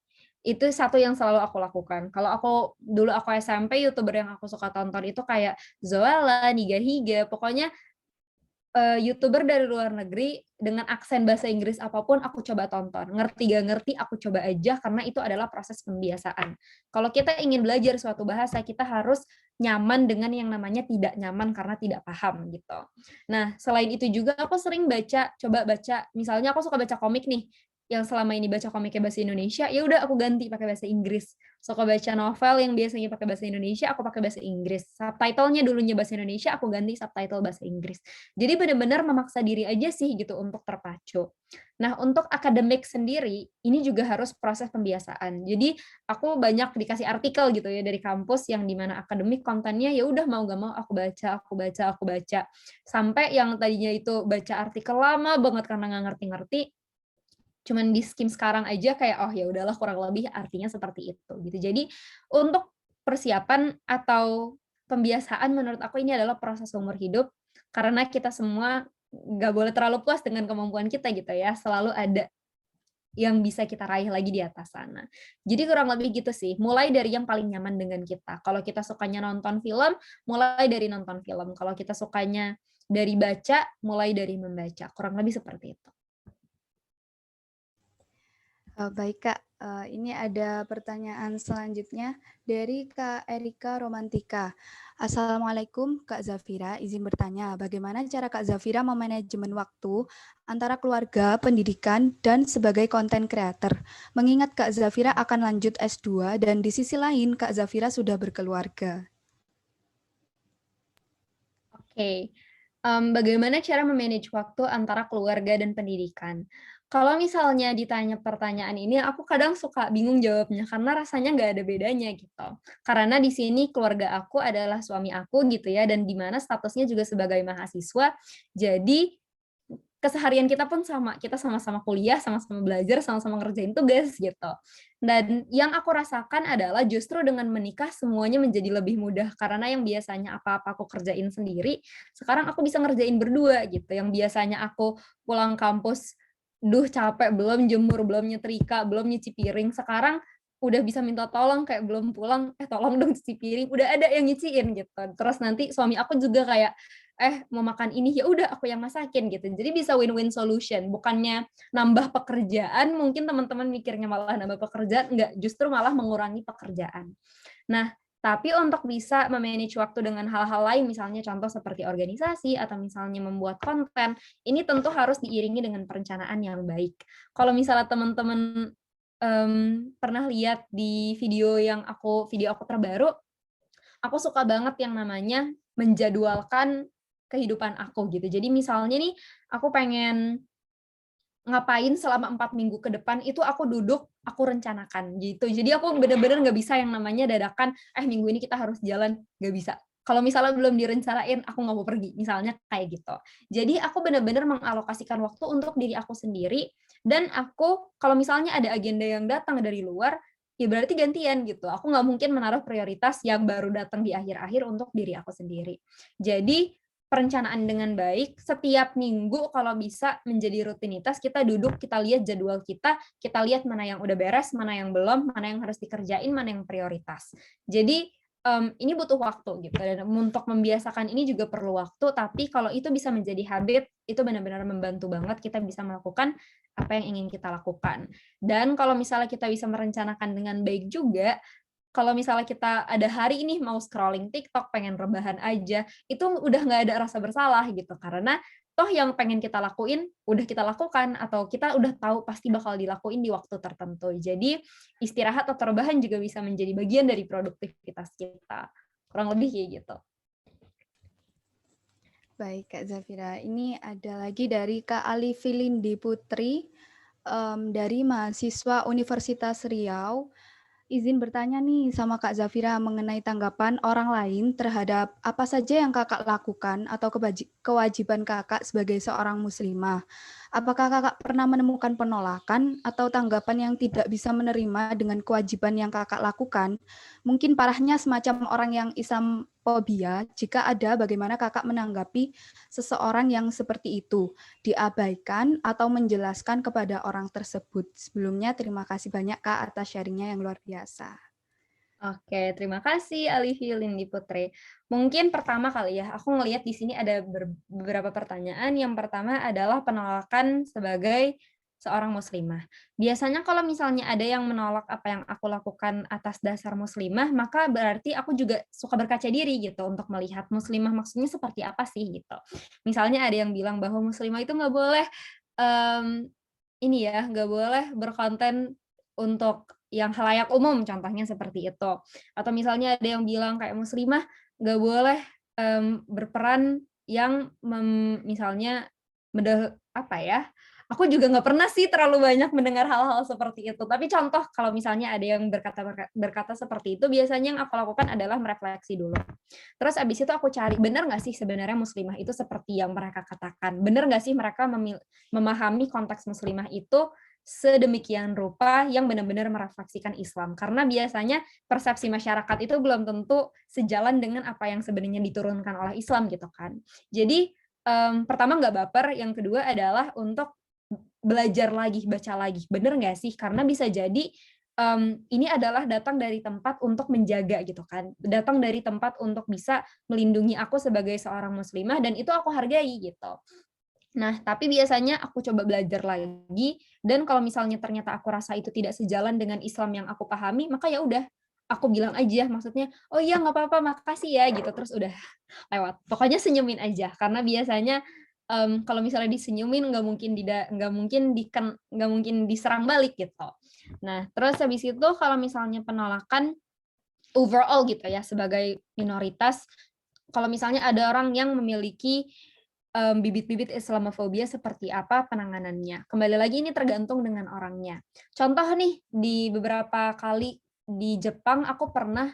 Speaker 5: Itu satu yang selalu aku lakukan. Kalau dulu aku SMP, YouTuber yang aku suka tonton itu kayak Zoella, Niga Higa, pokoknya YouTuber dari luar negeri dengan aksen bahasa Inggris apapun aku coba tonton. Ngerti gak ngerti aku coba aja karena itu adalah proses pembiasaan. Kalau kita ingin belajar suatu bahasa, kita harus nyaman dengan yang namanya tidak nyaman karena tidak paham gitu. Nah, selain itu juga aku sering coba baca, misalnya aku suka baca komik nih, yang selama ini baca komiknya bahasa Indonesia, ya udah aku ganti pakai bahasa Inggris. Suka baca novel yang biasanya pakai bahasa Indonesia, aku pakai bahasa Inggris. Subtitlenya dulunya bahasa Indonesia, aku ganti subtitle bahasa Inggris. Jadi benar-benar memaksa diri aja sih gitu untuk terpacu. Nah, untuk akademik sendiri, ini juga harus proses pembiasaan. Jadi aku banyak dikasih artikel gitu ya dari kampus yang dimana akademik kontennya ya udah mau gak mau aku baca. Sampai yang tadinya itu baca artikel lama banget karena nggak ngerti-ngerti, cuman di skim sekarang aja kayak oh ya udahlah kurang lebih artinya seperti itu gitu. Jadi untuk persiapan atau pembiasaan menurut aku ini adalah proses umur hidup karena kita semua nggak boleh terlalu puas dengan kemampuan kita gitu ya. Selalu ada yang bisa kita raih lagi di atas sana. Jadi kurang lebih gitu sih. Mulai dari yang paling nyaman dengan kita. Kalau kita sukanya nonton film, mulai dari nonton film. Kalau kita sukanya dari baca, mulai dari membaca. Kurang lebih seperti itu.
Speaker 2: Baik Kak, ini ada pertanyaan selanjutnya dari Kak Erika Romantika. Assalamualaikum Kak Zafira, izin bertanya, bagaimana cara Kak Zafira memanajemen waktu antara keluarga, pendidikan, dan sebagai konten creator? Mengingat Kak Zafira akan lanjut S2 dan di sisi lain Kak Zafira sudah berkeluarga.
Speaker 5: Oke, bagaimana cara memanage waktu antara keluarga dan pendidikan? Kalau misalnya ditanya pertanyaan ini, aku kadang suka bingung jawabnya karena rasanya nggak ada bedanya gitu. Karena di sini keluarga aku adalah suami aku gitu ya, dan di mana statusnya juga sebagai mahasiswa. Jadi keseharian kita pun sama, kita sama-sama kuliah, sama-sama belajar, sama-sama ngerjain tugas gitu. Dan yang aku rasakan adalah justru dengan menikah semuanya menjadi lebih mudah karena yang biasanya apa-apa aku kerjain sendiri, sekarang aku bisa ngerjain berdua gitu. Yang biasanya aku pulang kampus, duh capek, belum jemur, belum nyetrika, belum nyuci piring, sekarang udah bisa minta tolong kayak belum pulang, tolong dong cuci piring, udah ada yang nyuciin gitu. Terus nanti suami aku juga kayak mau makan ini, ya udah aku yang masakin gitu. Jadi bisa win-win solution, bukannya nambah pekerjaan, mungkin teman-teman mikirnya malah nambah pekerjaan, enggak, justru malah mengurangi pekerjaan. Nah, tapi untuk bisa memanage waktu dengan hal-hal lain, misalnya contoh seperti organisasi atau misalnya membuat konten, ini tentu harus diiringi dengan perencanaan yang baik. Kalau misalnya teman-teman pernah lihat di video aku terbaru, aku suka banget yang namanya menjadwalkan kehidupan aku gitu. Jadi misalnya nih, aku pengen ngapain selama 4 minggu ke depan, itu aku duduk, aku rencanakan gitu. Jadi aku bener-bener nggak bisa yang namanya dadakan, minggu ini kita harus jalan, nggak bisa. Kalau misalnya belum direncanain, aku nggak mau pergi, misalnya kayak gitu. Jadi aku bener-bener mengalokasikan waktu untuk diri aku sendiri, dan aku kalau misalnya ada agenda yang datang dari luar, ya berarti gantian gitu. Aku nggak mungkin menaruh prioritas yang baru datang di akhir-akhir untuk diri aku sendiri. Jadi perencanaan dengan baik, setiap minggu kalau bisa menjadi rutinitas, kita duduk, kita lihat jadwal kita lihat mana yang udah beres, mana yang belum, mana yang harus dikerjain, mana yang prioritas. Jadi ini butuh waktu gitu, dan untuk membiasakan ini juga perlu waktu, tapi kalau itu bisa menjadi habit, itu benar-benar membantu banget kita bisa melakukan apa yang ingin kita lakukan. Dan kalau misalnya kita bisa merencanakan dengan baik juga, kalau misalnya kita ada hari ini mau scrolling TikTok, pengen rebahan aja, itu udah nggak ada rasa bersalah gitu. Karena toh yang pengen kita lakuin, udah kita lakukan, atau kita udah tahu pasti bakal dilakuin di waktu tertentu. Jadi istirahat atau rebahan juga bisa menjadi bagian dari produktivitas kita. Kurang lebih kayak gitu.
Speaker 2: Baik Kak Zafira, ini ada lagi dari Kak Ali Filindi Putri, dari mahasiswa Universitas Riau. Izin bertanya nih sama Kak Zafira mengenai tanggapan orang lain terhadap apa saja yang kakak lakukan atau kewajiban kakak sebagai seorang muslimah. Apakah kakak pernah menemukan penolakan atau tanggapan yang tidak bisa menerima dengan kewajiban yang kakak lakukan? Mungkin parahnya semacam orang yang Islamophobia. Jika ada, bagaimana kakak menanggapi seseorang yang seperti itu? Diabaikan atau menjelaskan kepada orang tersebut? Sebelumnya, terima kasih banyak Kak atas sharingnya yang luar biasa.
Speaker 5: Oke, terima kasih Alifi Lindi Putri. Mungkin pertama kali ya, aku ngelihat di sini ada beberapa pertanyaan. Yang pertama adalah penolakan sebagai seorang muslimah. Biasanya kalau misalnya ada yang menolak apa yang aku lakukan atas dasar muslimah, maka berarti aku juga suka berkaca diri gitu untuk melihat muslimah maksudnya seperti apa sih gitu. Misalnya ada yang bilang bahwa muslimah itu nggak boleh nggak boleh berkonten untuk yang khalayak umum, contohnya seperti itu. Atau misalnya ada yang bilang kayak muslimah nggak boleh berperan yang misalnya aku juga nggak pernah sih terlalu banyak mendengar hal-hal seperti itu. Tapi contoh kalau misalnya ada yang berkata seperti itu, biasanya yang aku lakukan adalah merefleksi dulu. Terus abis itu aku cari, benar nggak sih sebenarnya muslimah itu seperti yang mereka katakan? Benar nggak sih mereka memahami konteks muslimah itu sedemikian rupa yang benar-benar merefleksikan Islam. Karena biasanya persepsi masyarakat itu belum tentu sejalan dengan apa yang sebenarnya diturunkan oleh Islam gitu kan. Jadi pertama nggak baper, yang kedua adalah untuk belajar lagi, baca lagi. Bener nggak sih? Karena bisa jadi ini adalah datang dari tempat untuk menjaga gitu kan. Datang dari tempat untuk bisa melindungi aku sebagai seorang muslimah, dan itu aku hargai gitu. Nah, tapi biasanya aku coba belajar lagi, dan kalau misalnya ternyata aku rasa itu tidak sejalan dengan Islam yang aku pahami, maka ya udah, aku bilang aja, maksudnya, oh iya nggak apa-apa, makasih ya, gitu, terus udah lewat. Pokoknya senyumin aja, karena biasanya kalau misalnya disenyumin nggak mungkin diserang balik gitu. Nah, terus habis itu kalau misalnya penolakan overall gitu ya sebagai minoritas, kalau misalnya ada orang yang memiliki bibit-bibit Islamofobia, seperti apa penanganannya. Kembali lagi ini tergantung dengan orangnya. Contoh nih, di beberapa kali di Jepang aku pernah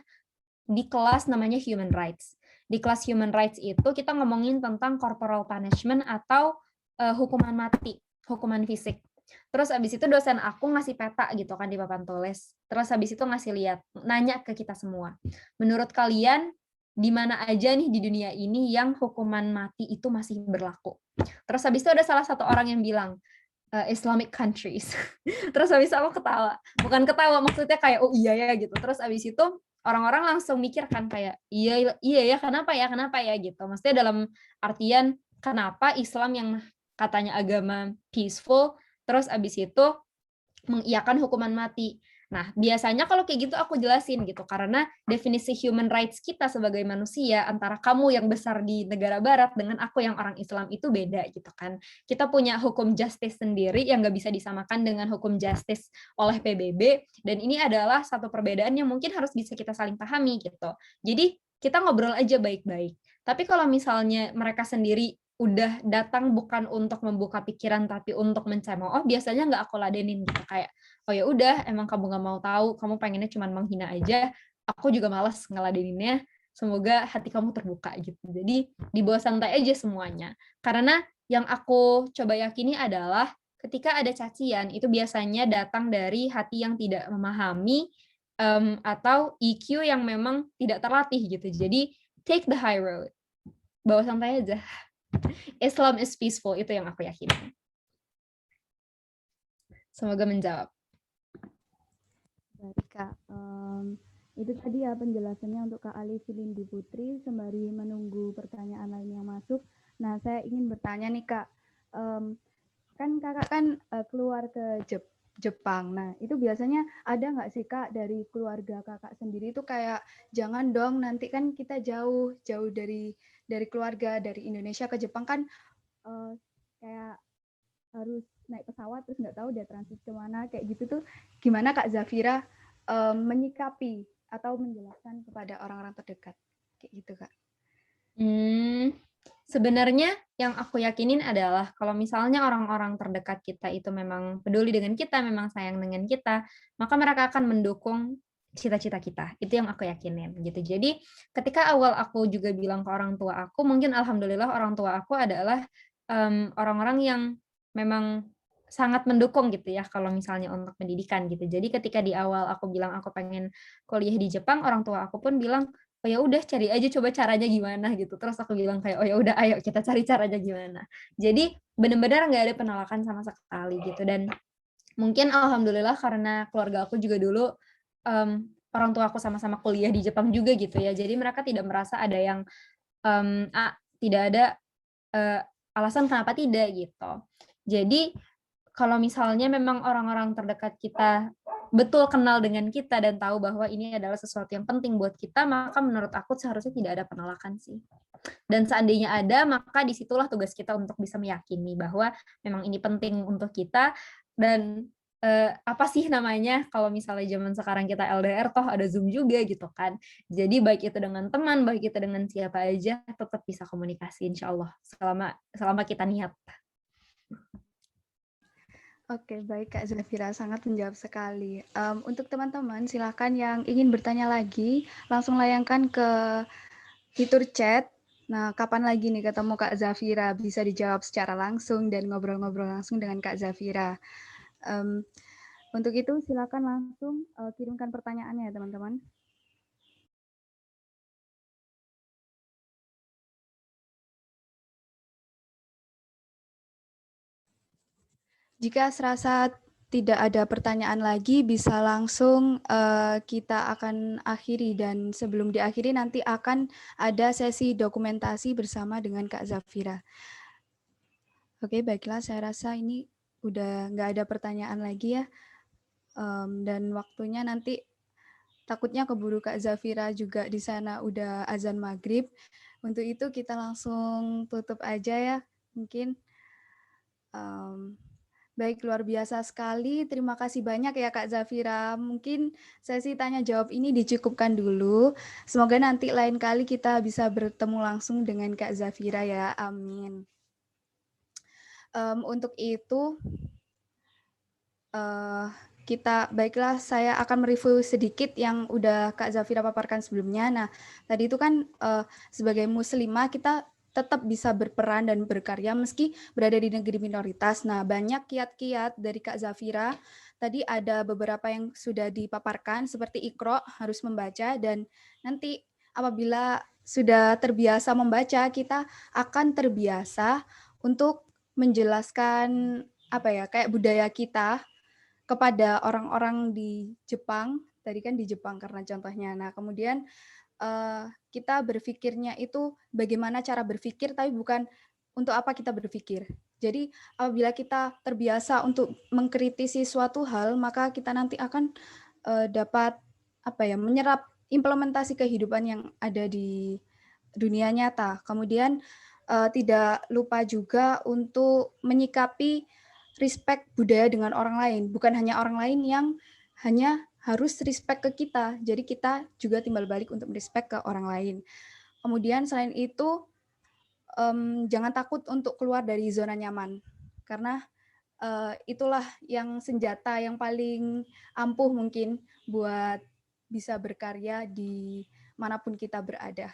Speaker 5: di kelas namanya Human Rights. Di kelas Human Rights itu kita ngomongin tentang corporal punishment atau hukuman mati, hukuman fisik. Terus abis itu dosen aku ngasih peta gitu kan di papan tulis. Terus abis itu ngasih lihat, nanya ke kita semua. Menurut kalian di mana aja nih di dunia ini yang hukuman mati itu masih berlaku? Terus habis itu ada salah satu orang yang bilang Islamic countries. Terus habis itu aku ketawa. Bukan ketawa, maksudnya kayak oh iya ya gitu. Terus habis itu orang-orang langsung mikir kan kayak iya ya kenapa ya gitu. Maksudnya dalam artian kenapa Islam yang katanya agama peaceful terus habis itu mengiyakan hukuman mati. Nah, biasanya kalau kayak gitu aku jelasin gitu, karena definisi human rights kita sebagai manusia antara kamu yang besar di negara barat dengan aku yang orang Islam itu beda gitu kan. Kita punya hukum justice sendiri yang nggak bisa disamakan dengan hukum justice oleh PBB, dan ini adalah satu perbedaan yang mungkin harus bisa kita saling pahami gitu. Jadi kita ngobrol aja baik-baik. Tapi kalau misalnya mereka sendiri udah datang bukan untuk membuka pikiran tapi untuk mencemooh, biasanya nggak aku ladenin gitu, kayak oh ya udah emang kamu nggak mau tahu, kamu pengennya cuma menghina aja, aku juga malas ngeladeninnya, semoga hati kamu terbuka gitu. Jadi dibawa santai aja semuanya, karena yang aku coba yakini adalah ketika ada cacian itu biasanya datang dari hati yang tidak memahami atau EQ yang memang tidak terlatih gitu. Jadi take the high road, bawa santai aja. Islam is peaceful, itu yang aku yakini. Semoga menjawab.
Speaker 2: Baik Kak, itu tadi ya penjelasannya untuk Kak Alifi Lindi Putri. Sembari menunggu pertanyaan lain yang masuk, nah saya ingin bertanya nih Kak, kan kakak kan keluar ke Jepang, nah itu biasanya ada nggak sih Kak dari keluarga kakak sendiri itu kayak jangan dong nanti kan kita jauh dari keluarga, dari Indonesia ke Jepang kan kayak harus naik pesawat terus nggak tahu dia transit kemana kayak gitu tuh, gimana Kak Zafira menyikapi atau menjelaskan kepada orang-orang terdekat kayak gitu Kak?
Speaker 5: Sebenarnya yang aku yakinin adalah kalau misalnya orang-orang terdekat kita itu memang peduli dengan kita, memang sayang dengan kita, maka mereka akan mendukung cita-cita kita. Itu yang aku yakinin gitu. Jadi ketika awal aku juga bilang ke orang tua aku, mungkin alhamdulillah orang tua aku adalah orang-orang yang memang sangat mendukung gitu ya kalau misalnya untuk pendidikan gitu. Jadi ketika di awal aku bilang aku pengen kuliah di Jepang, orang tua aku pun bilang, "Oh ya udah cari aja coba caranya gimana," gitu. Terus aku bilang kayak, "Oh ya udah ayo kita cari caranya gimana." Jadi benar-benar nggak ada penolakan sama sekali gitu. Dan mungkin alhamdulillah karena keluarga aku juga dulu orang tua aku sama-sama kuliah di Jepang juga gitu ya. Jadi mereka tidak merasa ada yang tidak ada alasan kenapa tidak gitu. Jadi kalau misalnya memang orang-orang terdekat kita betul kenal dengan kita dan tahu bahwa ini adalah sesuatu yang penting buat kita, maka menurut aku seharusnya tidak ada penolakan sih. Dan seandainya ada, maka disitulah tugas kita untuk bisa meyakini bahwa memang ini penting untuk kita dan apa sih namanya kalau misalnya zaman sekarang kita LDR toh ada Zoom juga gitu kan. Jadi baik itu dengan teman, baik itu dengan siapa aja tetap bisa komunikasi insya Allah selama kita niat.
Speaker 2: Oke, baik Kak Zafira, sangat menjawab sekali. Untuk teman-teman, silakan yang ingin bertanya lagi, langsung layangkan ke fitur chat. Nah, kapan lagi nih ketemu Kak Zafira? Bisa dijawab secara langsung dan ngobrol-ngobrol langsung dengan Kak Zafira. Untuk itu, silakan langsung kirimkan pertanyaannya ya teman-teman. Jika serasa tidak ada pertanyaan lagi, bisa langsung kita akan akhiri. Dan sebelum diakhiri nanti akan ada sesi dokumentasi bersama dengan Kak Zafira. Oke, baiklah. Saya rasa ini udah nggak ada pertanyaan lagi ya. Dan waktunya nanti takutnya keburu Kak Zafira juga di sana udah azan maghrib. Untuk itu kita langsung tutup aja ya. Mungkin baik, luar biasa sekali. Terima kasih banyak ya Kak Zafira. Mungkin sesi tanya jawab ini dicukupkan dulu. Semoga nanti lain kali kita bisa bertemu langsung dengan Kak Zafira ya. Amin. Untuk itu, baiklah saya akan mereview sedikit yang udah Kak Zafira paparkan sebelumnya. Nah, tadi itu kan sebagai muslimah kita tetap bisa berperan dan berkarya meski berada di negeri minoritas. Nah, banyak kiat-kiat dari Kak Zafira. Tadi ada beberapa yang sudah dipaparkan seperti Iqra, harus membaca, dan nanti apabila sudah terbiasa membaca, kita akan terbiasa untuk menjelaskan kayak budaya kita kepada orang-orang di Jepang. Tadi kan di Jepang karena contohnya. Nah, kemudian kita berpikirnya itu bagaimana cara berpikir, tapi bukan untuk apa kita berpikir. Jadi apabila kita terbiasa untuk mengkritisi suatu hal, maka kita nanti akan dapat menyerap implementasi kehidupan yang ada di dunia nyata. Kemudian tidak lupa juga untuk menyikapi respect budaya dengan orang lain. Bukan hanya orang lain yang hanya harus respect ke kita, jadi kita juga timbal balik untuk respect ke orang lain. Kemudian selain itu, jangan takut untuk keluar dari zona nyaman, karena itulah yang senjata yang paling ampuh mungkin buat bisa berkarya di manapun kita berada.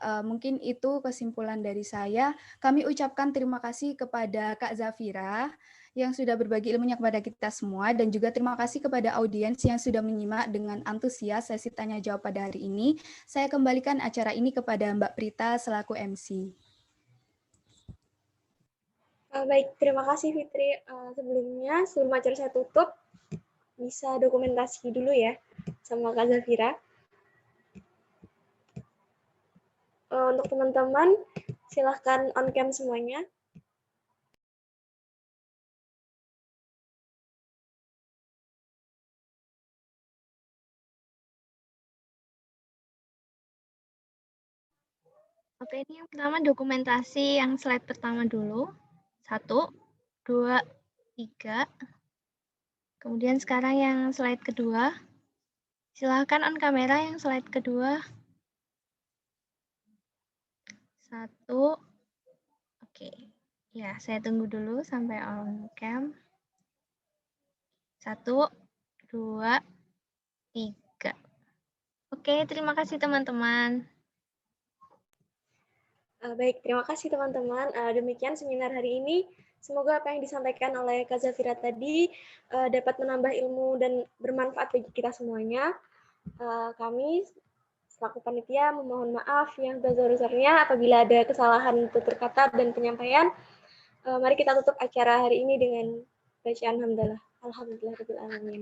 Speaker 2: Mungkin itu kesimpulan dari saya. Kami ucapkan terima kasih kepada Kak Zafira yang sudah berbagi ilmunya kepada kita semua, dan juga terima kasih kepada audiens yang sudah menyimak dengan antusias sesi tanya jawab pada hari ini. Saya kembalikan acara ini kepada Mbak Prita selaku MC.
Speaker 1: Baik, terima kasih Fitri. Sebelumnya, sebelum acara saya tutup, bisa dokumentasi dulu ya sama Kak Zafira. Untuk teman-teman, silahkan on cam semuanya.
Speaker 3: Oke, ini yang pertama dokumentasi yang slide pertama dulu. 1, 2, 3. Kemudian sekarang yang slide kedua. Silahkan on kamera yang slide kedua. 1. Oke. Ya, saya tunggu dulu sampai on cam. 1, 2, 3. Oke, terima kasih teman-teman.
Speaker 1: Baik, terima kasih teman-teman. Demikian seminar hari ini. Semoga apa yang disampaikan oleh Kak Zafira tadi dapat menambah ilmu dan bermanfaat bagi kita semuanya. Kami selaku panitia memohon maaf yang sebesar-besarnya apabila ada kesalahan tutur kata dan penyampaian. Mari kita tutup acara hari ini dengan bacaan hamdalah. Alhamdulillahirabbil alamin.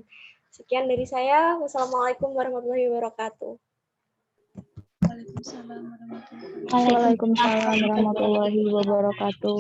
Speaker 1: Sekian dari saya. Wassalamualaikum warahmatullahi wabarakatuh.
Speaker 4: Waalaikumsalam warahmatullahi wabarakatuh.